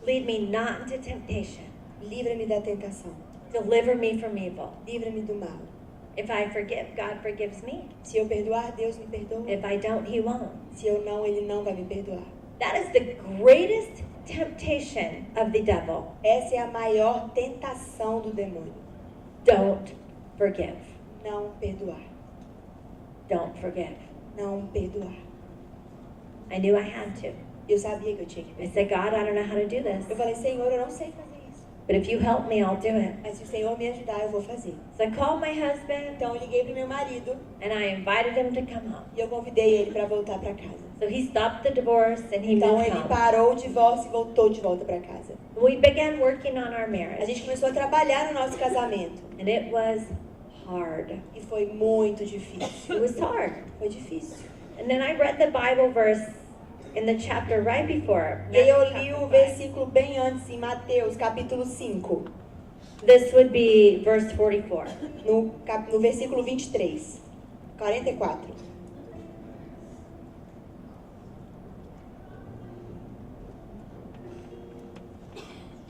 Lead me not into temptation. Livra-me da tentação. Deliver me from evil. Livra-me do mal. If I forgive, God forgives me. Se eu perdoar, Deus me perdoa. If I don't, He won't. Se eu não, Ele não vai me perdoar. That is the greatest temptation of the devil. Essa é a maior tentação do demônio. Don't forgive. Não perdoar. Don't forgive. Não perdoar. I knew I had to. Eu sabia que eu tinha que I perdoar. said, God, I don't know how to do this. Eu falei, Senhor, eu não sei fazer isso. But if you help me, I'll do it. Mas se o Senhor me ajudar, eu vou fazer. So I called my husband Então eu liguei pro meu marido and I invited him to come home. e eu convidei ele para voltar para casa. So he stopped the divorce and he Então moved ele home. parou o divórcio e voltou de volta para casa. We began working on our A marriage gente começou a trabalhar no nosso casamento and it was hard. e foi muito difícil. It was hard. Foi difícil. And then I read the Bible verse in the chapter right before. E aí eu Matthew li chapter o 5. versículo bem antes, em Mateus, capítulo 5, This would be verse 44. no versículo 23. 44.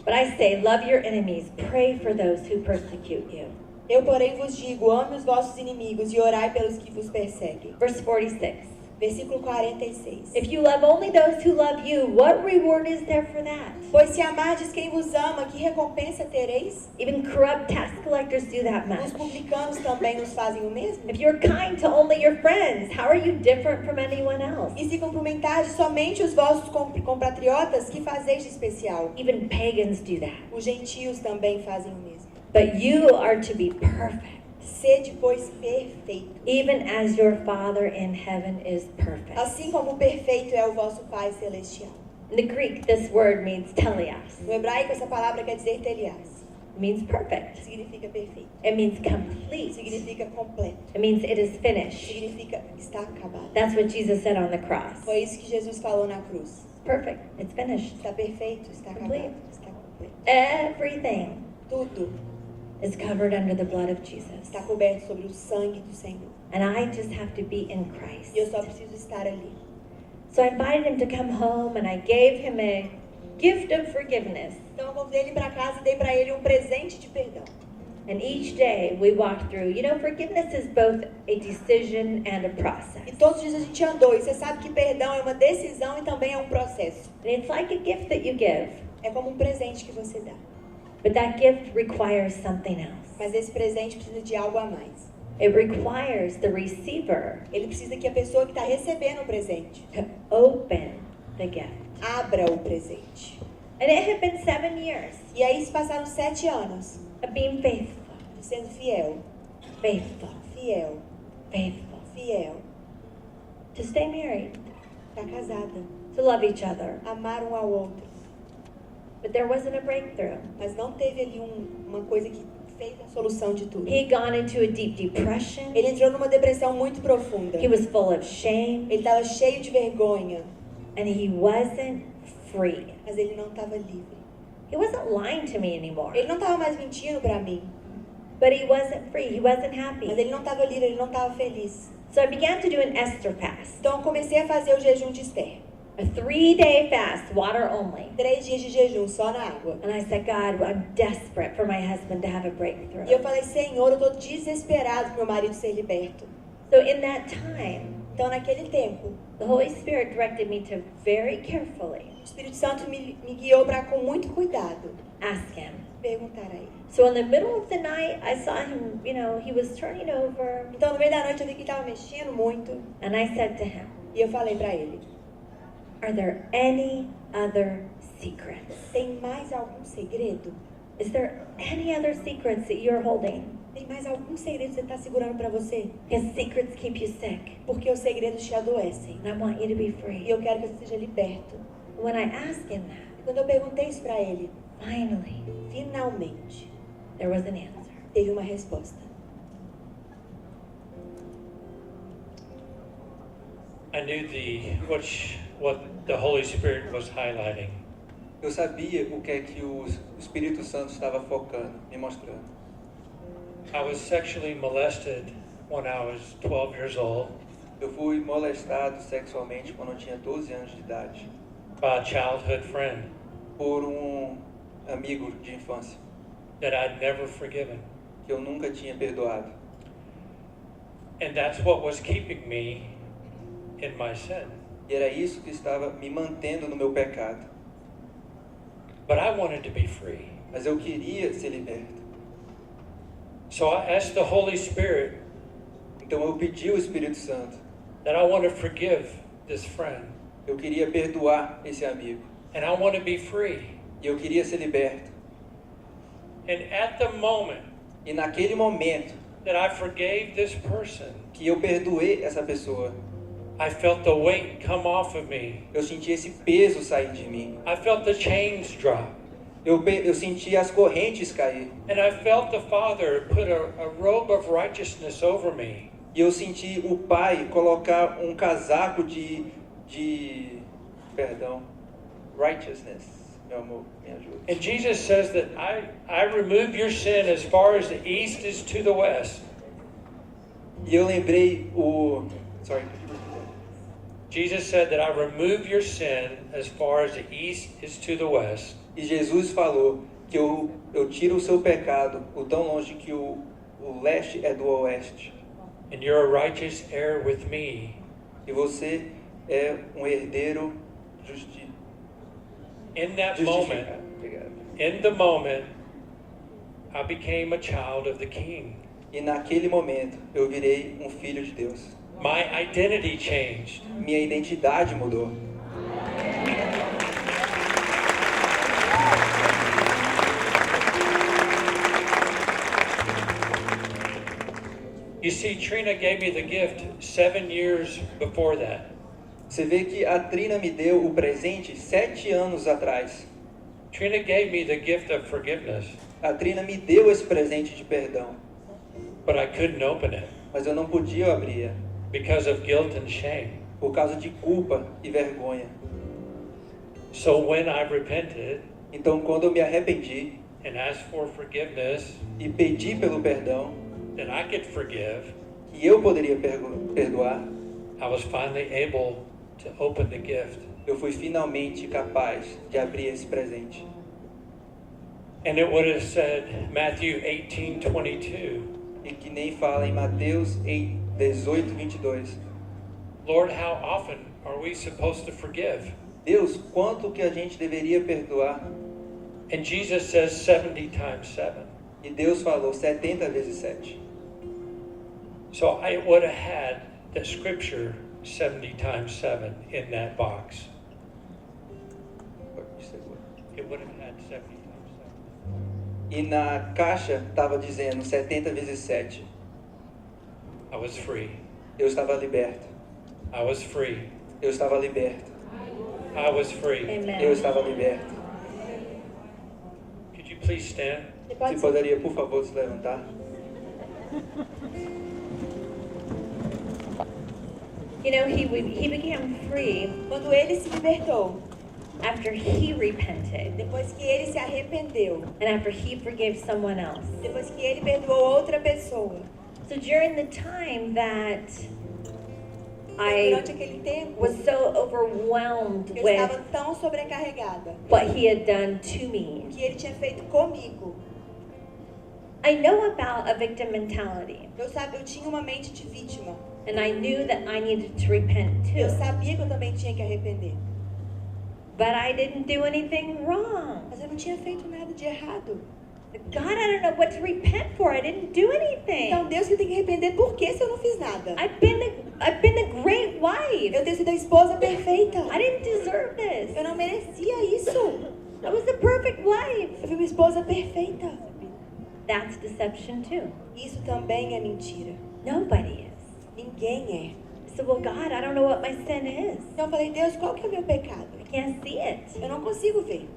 But I say, love your enemies, pray for those who persecute you. Eu, porém, vos digo, ame os vossos inimigos e orai pelos que vos perseguem. Verse 46. Versículo 46. If you love only those who love you, what reward is there for that? Pois se amardes quem vos ama, que recompensa tereis? Even corrupt tax collectors do that Os much. publicanos também nos fazem o mesmo? If you're kind to only your friends, how are you different from anyone else? E se cumprimentardes somente os vossos compatriotas, que fazeis de especial? Even pagans do that. Os gentios também fazem o mesmo. But you are to be perfect, Sede, pois, perfeito. even as your Father in heaven is perfect. Assim como perfeito é o vosso Pai Celestial. In the Greek, this word means teleos. No hebraico, essa palavra quer dizer telias. It means perfect. Significa perfeito. It means complete. Significa completo. It means it is finished. Significa está acabado. That's what Jesus said on the cross. Foi isso que Jesus falou na cruz. Perfect. It's finished. Está perfeito, está acabado, está completo. Everything Tudo is covered under the blood of Jesus. está coberto sobre o sangue do Senhor. And I just have to be in Christ. E eu só preciso estar ali. So I invited him to come home and I gave him a gift of forgiveness. Então eu convidei ele para casa e dei para ele presente de perdão. And each day we walked through. You know, forgiveness is both a decision and a process. E todos os dias a gente andou. E você sabe que perdão é uma decisão e também é um processo. And it's like a gift that you give. É como um presente que você dá. But that gift requires something else. Mas esse presente precisa de algo a mais. It requires the receiver Ele precisa que a pessoa que está recebendo o presente to open the gift. abra o presente. And it had been 7 years E aí se passaram 7 anos of being faithful, de sendo fiel, faithful, fiel, faithful, fiel, to stay married, tá casada, to love each other. amar um ao outro. But there wasn't a breakthrough. Mas não teve ali uma coisa que fez a solução de tudo. He had gone into a deep depression. Ele entrou numa depressão muito profunda. He was full of shame, Ele estava cheio de vergonha, and he wasn't free. mas ele não estava livre. He wasn't lying to me anymore. Ele não estava mais mentindo para mim, But he wasn't free. He wasn't mas happy. ele não estava livre, ele não estava feliz. So I began to do an Esther fast. Então eu comecei a fazer o jejum de Esther. A 3-day fast, water only. 3 dias de jejum, só na água. And I said, God, I'm desperate for my husband to have a breakthrough. E eu falei, Senhor, eu estou desesperado para meu marido ser liberto. So in that time, Então naquele tempo, the Holy Spirit directed me to very carefully o Espírito Santo me guiou para, com muito cuidado, ask him. perguntar a ele. So in the middle of the night, I saw him, he was turning over. Então no meio da noite eu vi que ele estava mexendo muito. And I said to him, E eu falei para ele, are there any other secrets? tem mais algum segredo? Is there any other secrets that you're holding? Tem mais algum segredo que você está segurando para você? Because secrets keep you sick. Porque os segredos te adoecem. And I want you to be E free. eu quero que você seja liberto. When I asked him that, E quando eu perguntei isso para ele, finally, finalmente, there was an answer. teve uma resposta. I knew what the Holy Spirit was highlighting. Eu sabia o que é que o Espírito Santo estava focando, me mostrando. I was sexually molested when I was 12 years old Eu fui molestado sexualmente quando eu tinha 12 anos de idade by a childhood friend por um amigo de infância that I'd never forgiven. que eu nunca tinha perdoado. And that's what was keeping me in my sin. E era isso que estava me mantendo no meu pecado. But I wanted to be free. Mas eu queria ser liberto. So I asked the Holy Spirit Então eu pedi ao Espírito Santo. that I want to forgive this friend. Eu queria perdoar esse amigo. And I want to be free. E eu queria ser liberto. And at the moment E naquele momento that I forgave this person, que eu perdoei essa pessoa, I felt the weight come off of me. eu senti esse peso sair de mim. I felt the chains drop. Eu senti as correntes cair. And I felt the Father put a robe of righteousness over me. E eu senti o Pai colocar um casaco de righteousness. Meu amor, me ajuda. And Jesus says that I remove your sin as far as the east is to the west. E eu lembrei o... Sorry. Jesus said that I remove your sin as far as the east is to the west. E Jesus falou que eu tiro o seu pecado o tão longe que o leste é do oeste. And you're a righteous heir with me. E você é um herdeiro In that justificado. moment, Obrigado. in the moment, I became a child of the King. E naquele momento eu virei um filho de Deus. My identity changed. Minha identidade mudou. You see, Trina gave me the gift 7 years before that. Você vê que a Trina me deu o presente 7 anos atrás. Trina gave me the gift of forgiveness, A Trina me deu esse presente de perdão, but I couldn't open it mas eu não podia abrir because of guilt and shame. por causa de culpa e vergonha. So when I repented Então, quando eu me arrependi and asked for forgiveness, e pedi pelo perdão that I could forgive, que eu poderia perdoar, I was finally able to open the gift. eu fui finalmente capaz de abrir esse presente. And it would have said, Matthew 18:22, E que nem fala em Mateus 18:22. Lord, how often are we supposed to forgive? Deus, quanto que a gente deveria perdoar? And Jesus says 70 times 7. E Deus falou 70 vezes 7. So I would have had the scripture 70 times 7 in that box. It would have had 70 times 7. E na caixa estava dizendo 70 vezes 7. I was free. Eu estava liberto. I was free. Eu estava liberto. I was free. Amen. Eu estava liberto. Could you please stand? Você pode Você poderia, por favor, se levantar? You know, he became free Quando ele se libertou, after he repented depois que ele se arrependeu, and after he forgave someone else. depois que ele perdoou outra pessoa. So during the time that Durante I aquele tempo, was so overwhelmed eu with estava tão sobrecarregada what he had done to me, que ele tinha feito comigo. I know about a victim mentality, Eu tinha uma mente de vítima. and I knew that I needed to repent Eu too. sabia que eu também tinha que arrepender. But I didn't do anything wrong. Mas eu não tinha feito nada de errado. God, I don't know what to repent for. I didn't do anything. Então Deus que tem que arrepender por que se eu não fiz nada? I've been a great wife. Eu tenho sido a esposa perfeita. I didn't deserve this. Eu não merecia isso. I was the perfect wife. Eu fui uma esposa perfeita. That's deception too. Isso também é mentira. Nobody is. Ninguém é. So, well, God, I don't know what my sin is. Então eu falei, Deus, qual que é o meu pecado? I can't see it. Eu não consigo ver.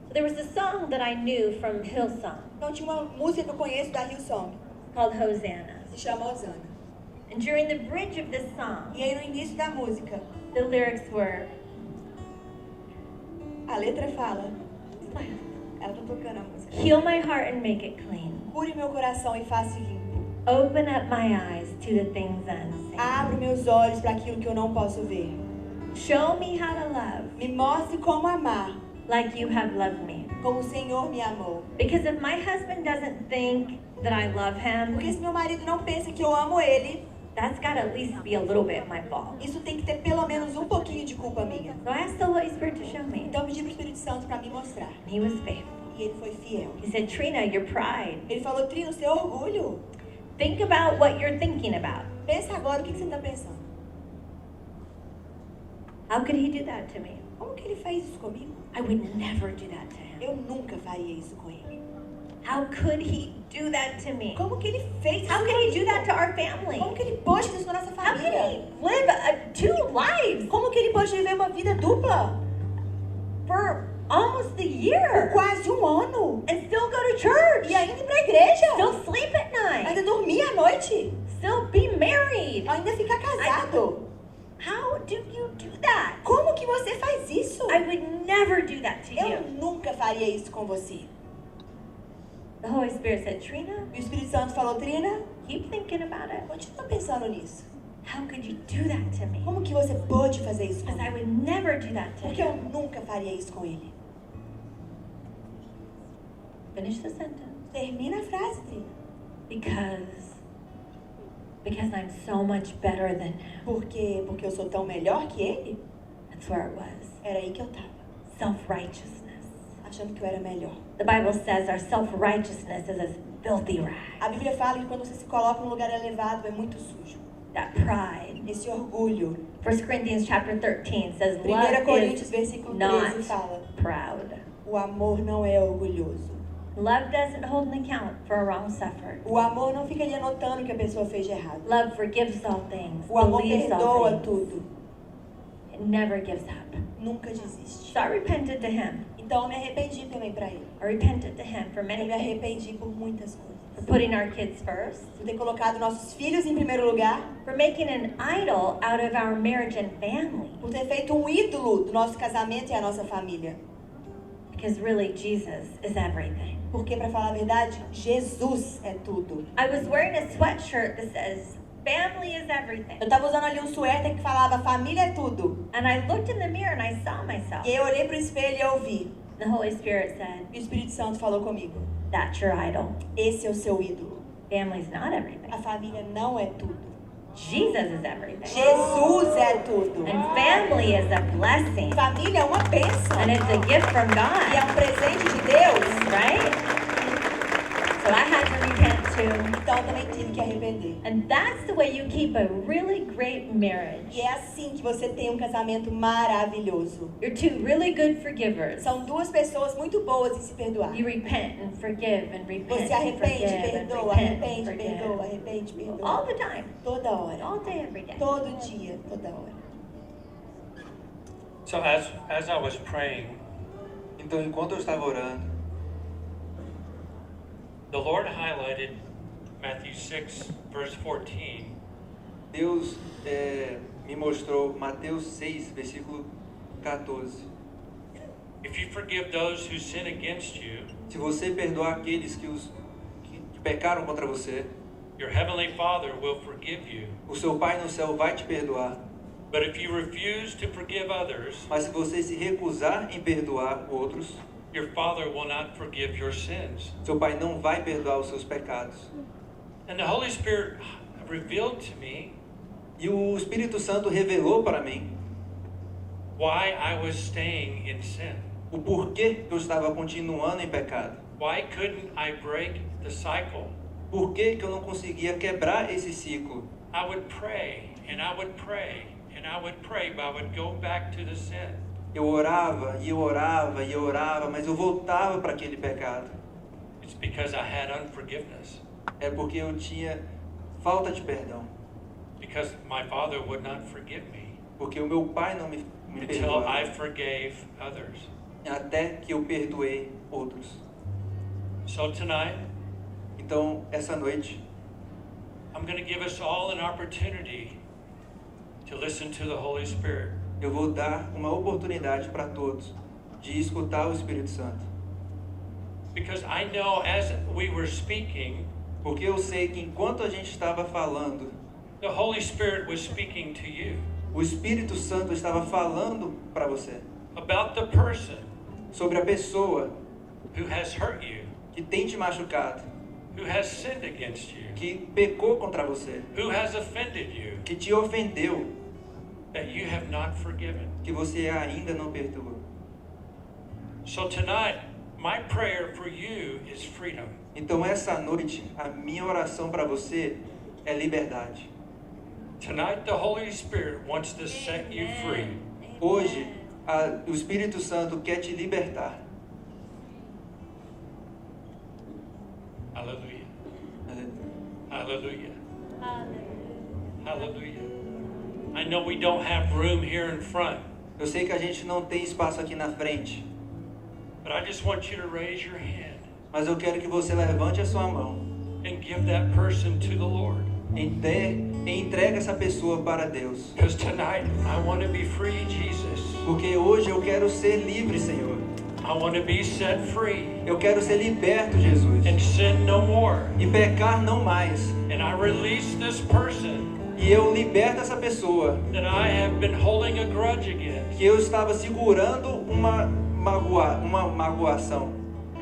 So there was a song that I knew from Hillsong Então tinha uma música que eu conheço da Hillsong, called Hosanna. que se chama Osana. And during the bridge of this song, E aí no início da música, the lyrics were, a letra fala, ela tá tocando a música. heal my heart and make it clean. Cure meu coração e faça limpo. Open up my eyes to the things unseen. Abra meus olhos para aquilo que eu não posso ver. Show me how to love Me mostre como amar, like you have loved me. como o Senhor me amou. Because if my husband doesn't think that I love Porque him, se meu marido não pensa que eu amo ele, that's got to at least be a little bit my fault. isso tem que ter pelo menos um pouquinho de culpa minha. So I asked the Holy Spirit to show me. Então eu pedi pro Espírito Santo para me mostrar. And he was faithful. E ele foi fiel. He said, Trina, your pride. Ele falou, Trina, o seu orgulho. Think about what you're thinking about. Pensa agora o que você está pensando. How could he do that to me? Como que ele faz isso comigo? I would never do that to him. Eu nunca faria isso com ele. How could he do that to me? Como que ele fez isso How could he do comigo? that to our family? Como que ele pôde fazer isso com a nossa How could família? he live two lives Como que ele pôde viver uma vida dupla? for almost a Por year quase um ano. and still go to church? E ainda ir pra igreja. Still sleep at night? Ainda dormir à noite. Still be married? Ainda ficar casado. How do you do that? Como que você faz isso? I would never do that to Eu you. nunca faria isso com você. The Holy Spirit said, Trina, E o Espírito Santo falou, Trina, keep thinking about it. continua pensando nisso. How could you do that to me? Como que você pôde fazer isso Because I comigo? would never do that to Porque eu him. nunca faria isso com ele. Finish the sentence. Termina a frase, Trina. Because I'm so much better than him. Porque eu sou tão melhor que ele? That's where it was. Era aí que eu tava, Self-righteousness. achando que eu era melhor. The Bible says our self-righteousness is as filthy rag. A Bíblia fala que quando você se coloca num lugar elevado é muito sujo. That pride. Esse orgulho. 1 Corinthians chapter 13 says 1 love Coríntios, is versículo 13 not fala: proud. o amor não é orgulhoso. Love doesn't hold an account for a wrong suffered. O amor não fica ali anotando o que a pessoa fez de errado. Love forgives all things, O amor believes all perdoa things. tudo. It never gives up. Nunca desiste. So I repented to him. Então eu me arrependi também pra ele. I repented to him for Eu many me things. arrependi por muitas coisas. For putting our kids first. Por ter colocado nossos filhos em primeiro lugar. For making an idol out of our marriage and family. Por ter feito um ídolo do nosso casamento e a nossa família. Because really Jesus is everything. Porque, pra falar a verdade, Jesus é tudo. I was wearing a sweatshirt that says, family is everything. Eu tava usando ali um suéter que falava família é tudo. And I looked in the mirror and I saw myself. E eu olhei pro espelho e eu vi. The Holy Spirit said, E o Espírito Santo falou comigo: that's your idol. esse é o seu ídolo. Family's not everything. A família não é tudo. Jesus is everything. Jesus é tudo. And family is a blessing. Família é uma bênção. And it's a gift from E é God. um presente de Deus. Right? So I had to repent too. Então eu também tive que arrepender. And that's the way you keep a really great marriage. E é assim que você tem um casamento maravilhoso. You're two really good forgivers. São duas pessoas muito boas em se perdoar. You repent and forgive and repent Você and arrepende, forgive and perdoa, repent and arrepende, forgive. perdoa, arrepende, perdoa. All the time. Toda hora. All day, every day. Todo dia, toda hora. So as I was praying, Então, enquanto eu estava orando, the Lord highlighted Matthew 6, verse 14. Deus me mostrou Mateus 6, versículo 14. If you forgive those who sin against you, Se você perdoar aqueles que pecaram contra você, your heavenly Father will forgive you. o seu Pai no céu vai te perdoar. But if you refuse to forgive others, Mas se você se recusar em perdoar outros, your Father will not forgive your sins. seu Pai não vai perdoar os seus pecados. And the Holy Spirit revealed to me E o Espírito Santo revelou para mim why I was staying in sin. o porquê que eu estava continuando em pecado. Why couldn't I break the cycle? Por que que eu não conseguia quebrar esse ciclo? I would pray and I would pray and I would pray, but I would go back to the sin. Eu orava, e eu orava, e eu orava, mas eu voltava para aquele pecado. It's because I had unforgiveness. É porque eu tinha falta de perdão. Because my Father would not forgive me Porque o meu pai não me until I perdoava. forgave others. Até que eu perdoei outros. So tonight, Então, essa noite, I'm going to give us all an opportunity to listen to the Holy Spirit. eu vou dar uma oportunidade para todos de escutar o Espírito Santo. Because I know as we were speaking, Porque eu sei que enquanto a gente estava falando, the Holy Spirit was speaking to you o Espírito Santo estava falando para você about the person sobre a pessoa who has hurt you, que tem te machucado, who has sinned against you, que pecou contra você, who has offended you, que te ofendeu, that you have not forgiven. que você ainda não perdoou. So tonight, my prayer for you is freedom. Então essa noite, a minha oração para você é liberdade. Tonight, the Holy Spirit wants to set you free. Hoje, o Espírito Santo quer te libertar. Hallelujah. Hallelujah. Hallelujah. I know we don't have room here in front, Eu sei que a gente não tem espaço aqui na frente, but I just want you to raise your hand mas eu quero que você levante a sua mão and give that person to the Lord. e entregue essa pessoa para Deus. Because tonight, I want to be free, Jesus. Porque hoje eu quero ser livre, Senhor. I want to be set free Eu quero ser liberto, Jesus. and sin no more. E pecar não mais. And I release this person E eu liberto essa pessoa that I have been holding a grudge against. que eu estava segurando uma magoação.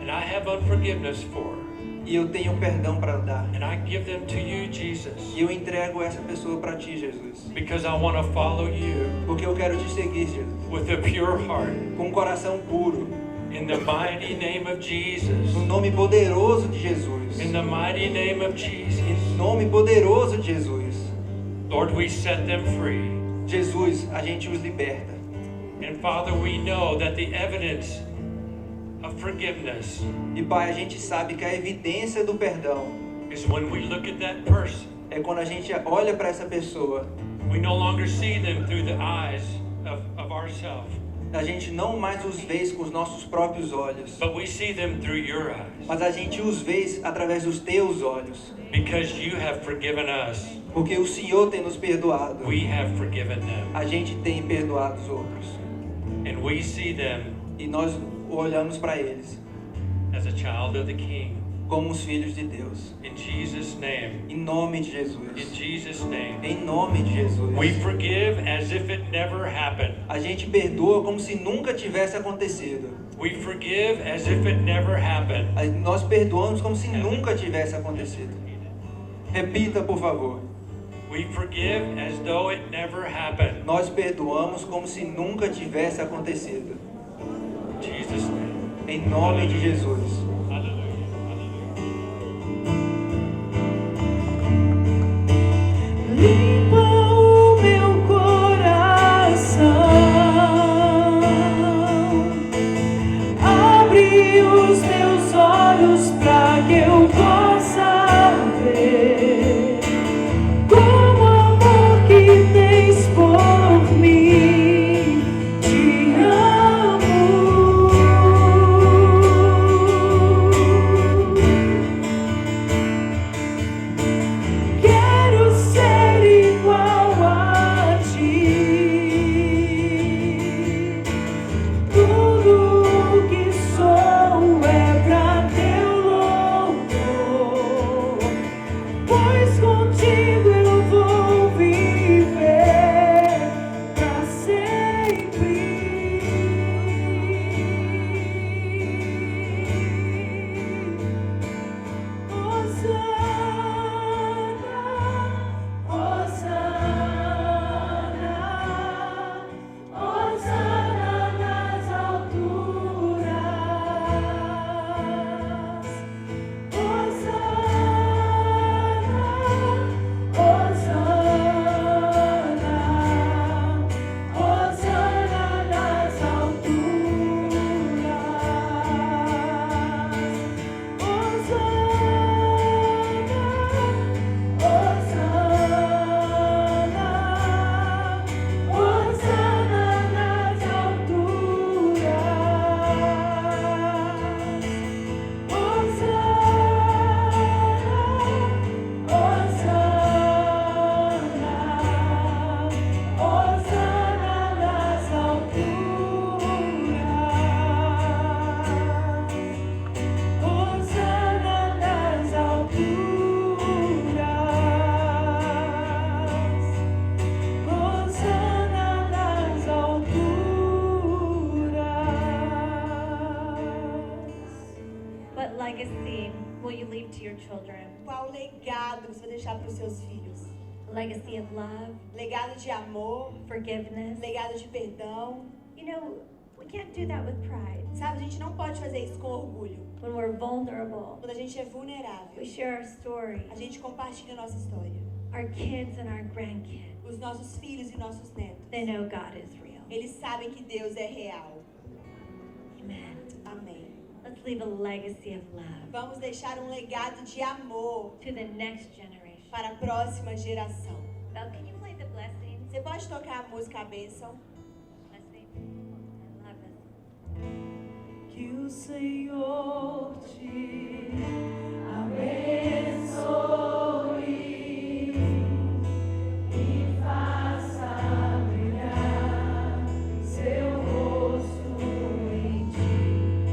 And I have unforgiveness for. E eu tenho perdão para dar. And I give them to you, Jesus. E eu entrego essa pessoa para ti, Jesus. Because I want to follow you Porque eu quero te seguir, Jesus. with a pure heart. Com um coração puro. In the mighty name of Jesus. No nome poderoso de Jesus. In the mighty name of Jesus. Em nome poderoso de Jesus. Lord, we set them free. Jesus, a gente os liberta. And Father, we know that the evidence of forgiveness E Pai, a gente sabe que a evidência do perdão is when we look at that person. é quando a gente olha para essa pessoa. We no longer see them through the eyes of ourselves, A gente não mais os vê com os nossos próprios olhos, but we see them through your eyes. mas a gente os vê através dos teus olhos. Because you have forgiven us, Porque o Senhor tem nos perdoado. we have forgiven them. A gente tem perdoado os outros. And we see them E nós olhamos para eles as a child of the King. como os filhos de Deus. In Jesus' name. Em nome de In Jesus. Jesus' name. Em nome de Jesus. We forgive as if it never happened. A gente perdoa como se nunca tivesse acontecido. We forgive as if it never happened. Nós perdoamos como se nunca tivesse acontecido. Repita, por favor. We forgive as though it never happened. Nós perdoamos como se nunca tivesse acontecido. In Jesus' name. Em nome de Jesus. Hallelujah. Limpa o meu coração, abre os meus olhos para que eu possa ver como o amor que tens por mim. Te amo. Quero ser igual a ti. Tudo que sou é pra teu louvor, pois contigo eu vou viver pra sempre. Hosana, Hosana, Hosana nas alturas. Hosana, Hosana, Hosana nas alturas. Hosana nas alturas. Hosana nas alturas. What legacy will you leave to your children? Qual legado você vai deixar para os seus filhos? Legacy of love, Legado de amor, forgiveness. legado de perdão. You know, we can't do that with pride. Sabe, a gente não pode fazer isso com orgulho. When we're vulnerable, Quando a gente é we vulnerável, share our story, a gente compartilha a nossa história. our kids and our grandkids. Os nossos filhos e nossos netos, They know God is real. eles sabem que Deus é real. Amen. Amém. Let's leave a legacy of love Vamos deixar um legado de amor to the next generation. para a próxima geração. Belle, can you play the blessing? Você pode tocar a música A Bênção? Blessing. I love it. Que o Senhor te abençoe e faça brilhar seu rosto em ti.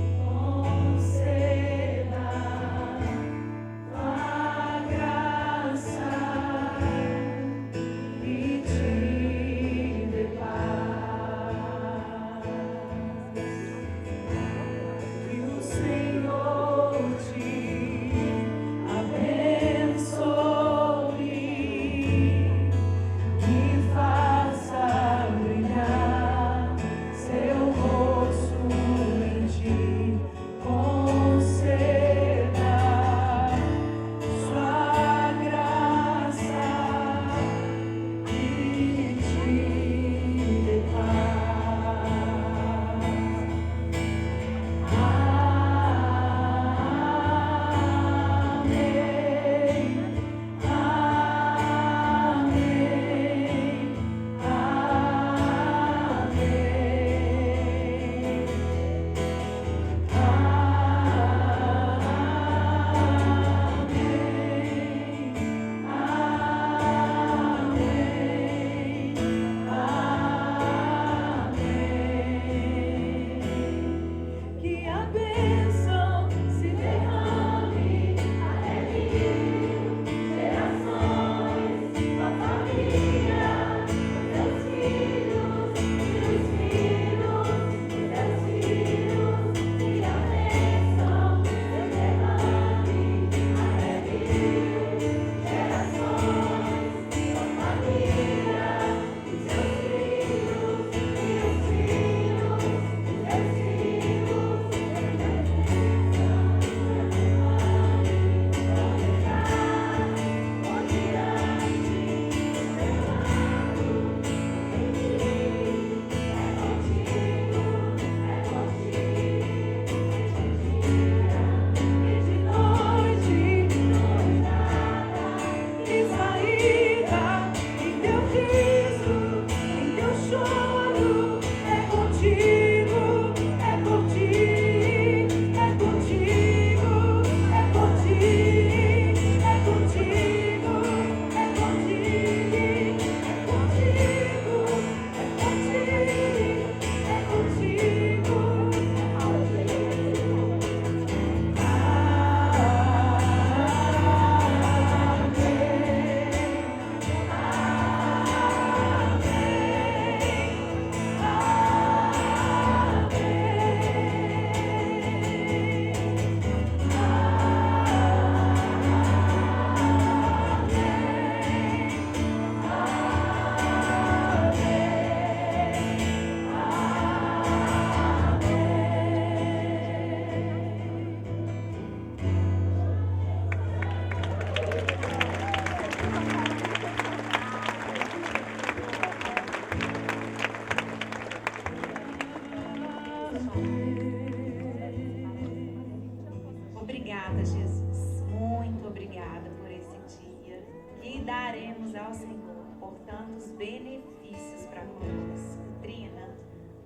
Jesus, muito obrigada por esse dia que daremos ao Senhor por tantos benefícios para conosco. Trina,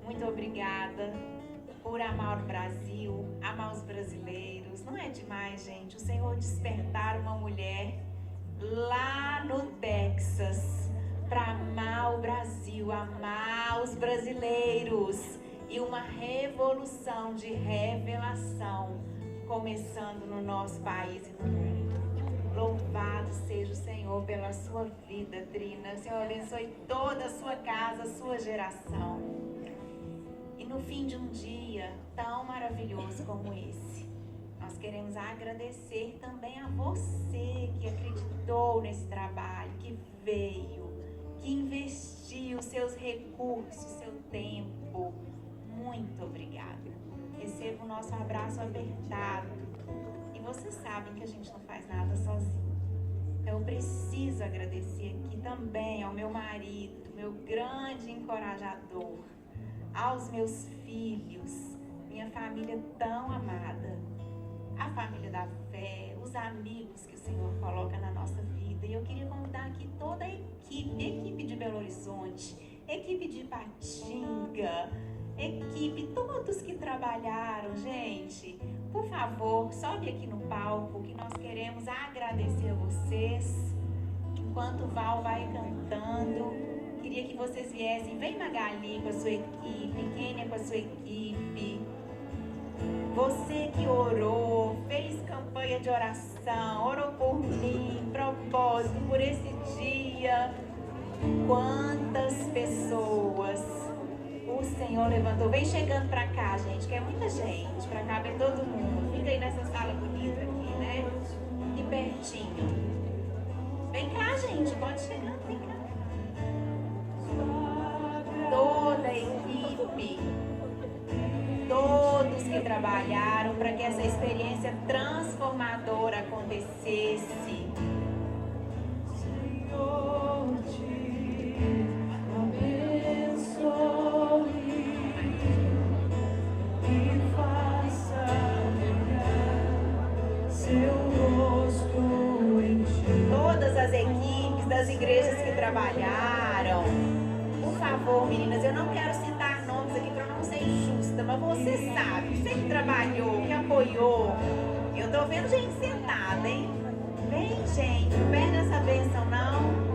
muito obrigada por amar o Brasil, amar os brasileiros. Não é demais, gente, o Senhor despertar uma mulher lá no Texas para amar o Brasil, amar os brasileiros, e uma revolução de revelação começando no nosso país e no mundo. Louvado seja o Senhor pela sua vida, Trina. O Senhor abençoe toda a sua casa, a sua geração. E no fim de um dia tão maravilhoso como esse, nós queremos agradecer também a você que acreditou nesse trabalho, que veio, que investiu seus recursos, seu tempo. Muito obrigada. Receba o nosso abraço apertado. E vocês sabem que a gente não faz nada sozinho. Então eu preciso agradecer aqui também ao meu marido, meu grande encorajador, aos meus filhos, minha família tão amada, a família da fé, os amigos que o Senhor coloca na nossa vida. E eu queria convidar aqui toda a equipe de Belo Horizonte, equipe de Ipatinga, equipe, todos que trabalharam, gente, por favor, sobe aqui no palco que nós queremos agradecer a vocês. Enquanto o Val vai cantando, queria que vocês viessem. Vem Magali com a sua equipe, Kênia com a sua equipe. Você que orou, fez campanha de oração, orou por mim, propósito, por esse dia. Quantas pessoas o Senhor levantou. Vem chegando pra cá, gente, que é muita gente, pra caber todo mundo. Fica aí nessa sala bonita aqui, né? E pertinho. Vem cá, gente, pode chegar, vem cá. Toda a equipe, todos que trabalharam para que essa experiência transformadora acontecesse. Senhor, te abençoe e faça brilhar seu rosto em ti. Todas as equipes das igrejas que trabalharam. Por favor, meninas, eu não quero citar nomes aqui para não ser injusta, mas você sabe, você que trabalhou, que apoiou. Eu tô vendo gente sentada, hein? Vem, gente, não perde essa bênção, não.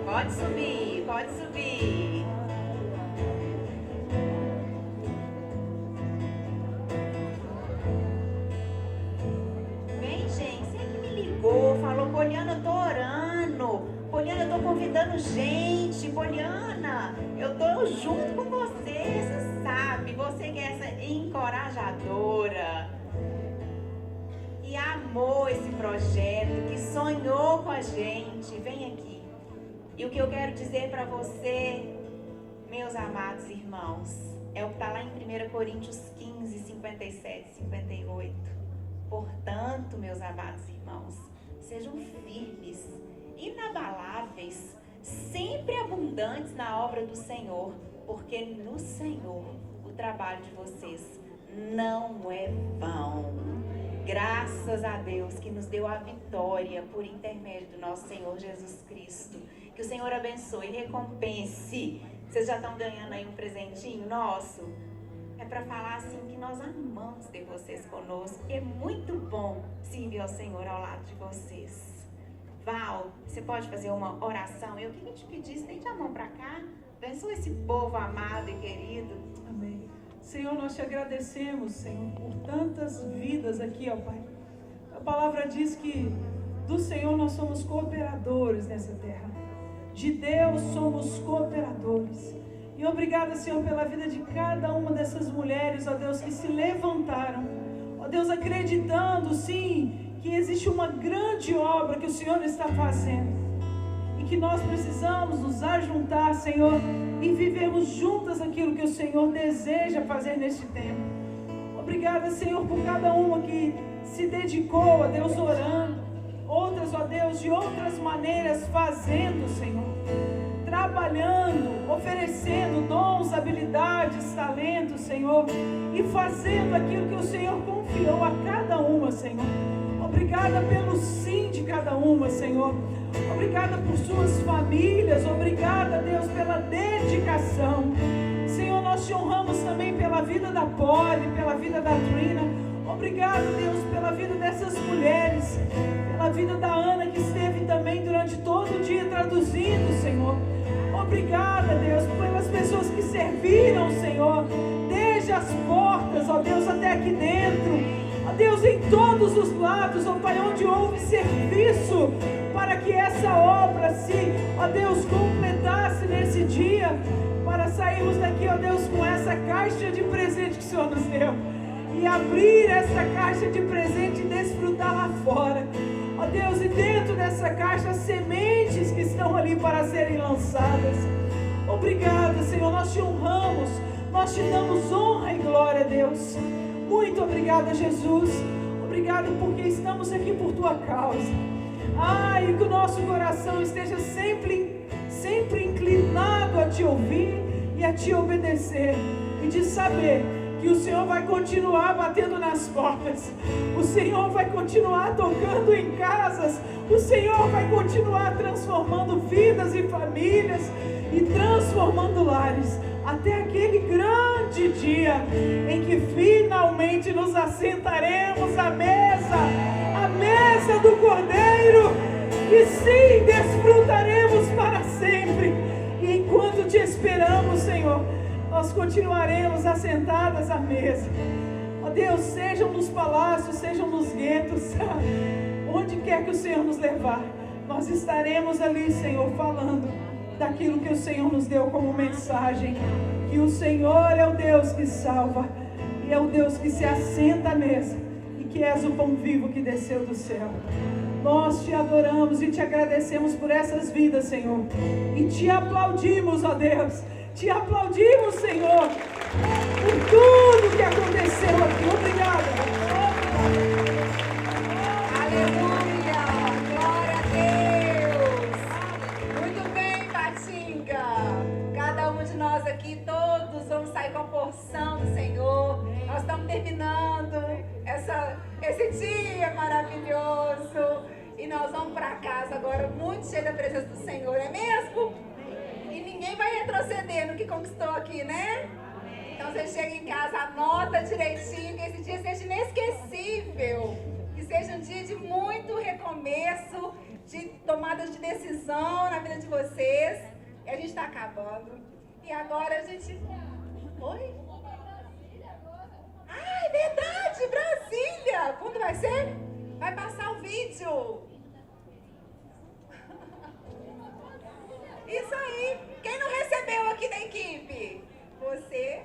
Pode subir, pode subir. Vem, gente, você que me ligou, falou, Poliana, eu tô orando. Poliana, eu tô convidando gente. Poliana, eu tô junto com você, você sabe. Você que é essa encorajadora, que amou esse projeto, que sonhou com a gente. Vem aqui. E o que eu quero dizer para você, meus amados irmãos, é o que está lá em 1 Coríntios 15, 57, 58. Portanto, meus amados irmãos, sejam firmes, inabaláveis, sempre abundantes na obra do Senhor, porque no Senhor o trabalho de vocês não é vão. Graças a Deus que nos deu a vitória por intermédio do nosso Senhor Jesus Cristo. Que o Senhor abençoe e recompense. Vocês já estão ganhando aí um presentinho nosso? É para falar assim que nós amamos ter vocês conosco. E é muito bom servir ao Senhor ao lado de vocês. Val, você pode fazer uma oração? Eu queria te pedir, estende a mão para cá. Abençoa esse povo amado e querido. Amém. Senhor, nós te agradecemos, Senhor, por tantas vidas aqui, ó Pai. A palavra diz que do Senhor nós somos cooperadores nessa terra. De Deus somos cooperadores. E obrigada, Senhor, pela vida de cada uma dessas mulheres, ó Deus, que se levantaram. Ó Deus, acreditando, sim, que existe uma grande obra que o Senhor está fazendo. E que nós precisamos nos ajuntar, Senhor, e vivermos juntas aquilo que o Senhor deseja fazer neste tempo. Obrigada, Senhor, por cada uma que se dedicou a Deus orando, outras, ó Deus, de outras maneiras fazendo, Senhor, trabalhando, oferecendo dons, habilidades, talentos, Senhor, e fazendo aquilo que o Senhor confiou a cada uma, Senhor. Obrigada pelo sim de cada uma, Senhor. Obrigada por suas famílias. Obrigada, Deus, pela dedicação. Senhor, nós te honramos também pela vida da Polly, pela vida da Trina. Obrigado, Deus, pela vida dessas mulheres, pela vida da Ana, que esteve também durante todo o dia traduzindo, Senhor. Obrigada, Deus, pelas pessoas que serviram, Senhor, desde as portas, ó Deus, até aqui dentro. Ó Deus, em todos os lados, ó Pai, onde houve serviço para que essa obra se, ó Deus, completasse nesse dia, para sairmos daqui, ó Deus, com essa caixa de presente que o Senhor nos deu, e abrir essa caixa de presente e desfrutar lá fora. Ó Deus, e dentro dessa caixa, as sementes que estão ali para serem lançadas. Obrigada, Senhor, nós te honramos, nós te damos honra e glória, Deus. Muito obrigada, Jesus. Obrigado porque estamos aqui por tua causa. E que o nosso coração esteja sempre inclinado a te ouvir e a te obedecer. E de saber que o Senhor vai continuar batendo nas portas. O Senhor vai continuar tocando em casas. O Senhor vai continuar transformando vidas e famílias e transformando lares. Até aquele grande dia em que finalmente nos assentaremos à mesa do Cordeiro, e sim, desfrutaremos para sempre. E enquanto te esperamos, Senhor, nós continuaremos assentadas à mesa. Ó Deus, sejam nos palácios, sejam nos guetos, onde quer que o Senhor nos levar, nós estaremos ali, Senhor, falando daquilo que o Senhor nos deu como mensagem, que o Senhor é o Deus que salva, e é o Deus que se assenta à mesa, e que és o pão vivo que desceu do céu. Nós te adoramos e te agradecemos por essas vidas, Senhor, e te aplaudimos, ó Deus, te aplaudimos, Senhor, por tudo que aconteceu aqui. Obrigada. Aleluia, glória a Deus. Muito bem, Patinga. Cada um de nós aqui, todos vamos sair com a porção do Senhor. Nós estamos terminando esse dia maravilhoso e nós vamos para casa agora muito cheio da presença do Senhor, é mesmo? E ninguém vai retroceder no que conquistou aqui, né? Então você chega em casa, anota direitinho, que esse dia seja inesquecível, que seja um dia de muito recomeço, de tomadas de decisão na vida de vocês. E a gente está acabando. E agora a gente... Oi? Ah, é verdade, Brasília! Quando vai ser? Vai passar o vídeo. Isso aí. Quem não recebeu aqui da equipe? Você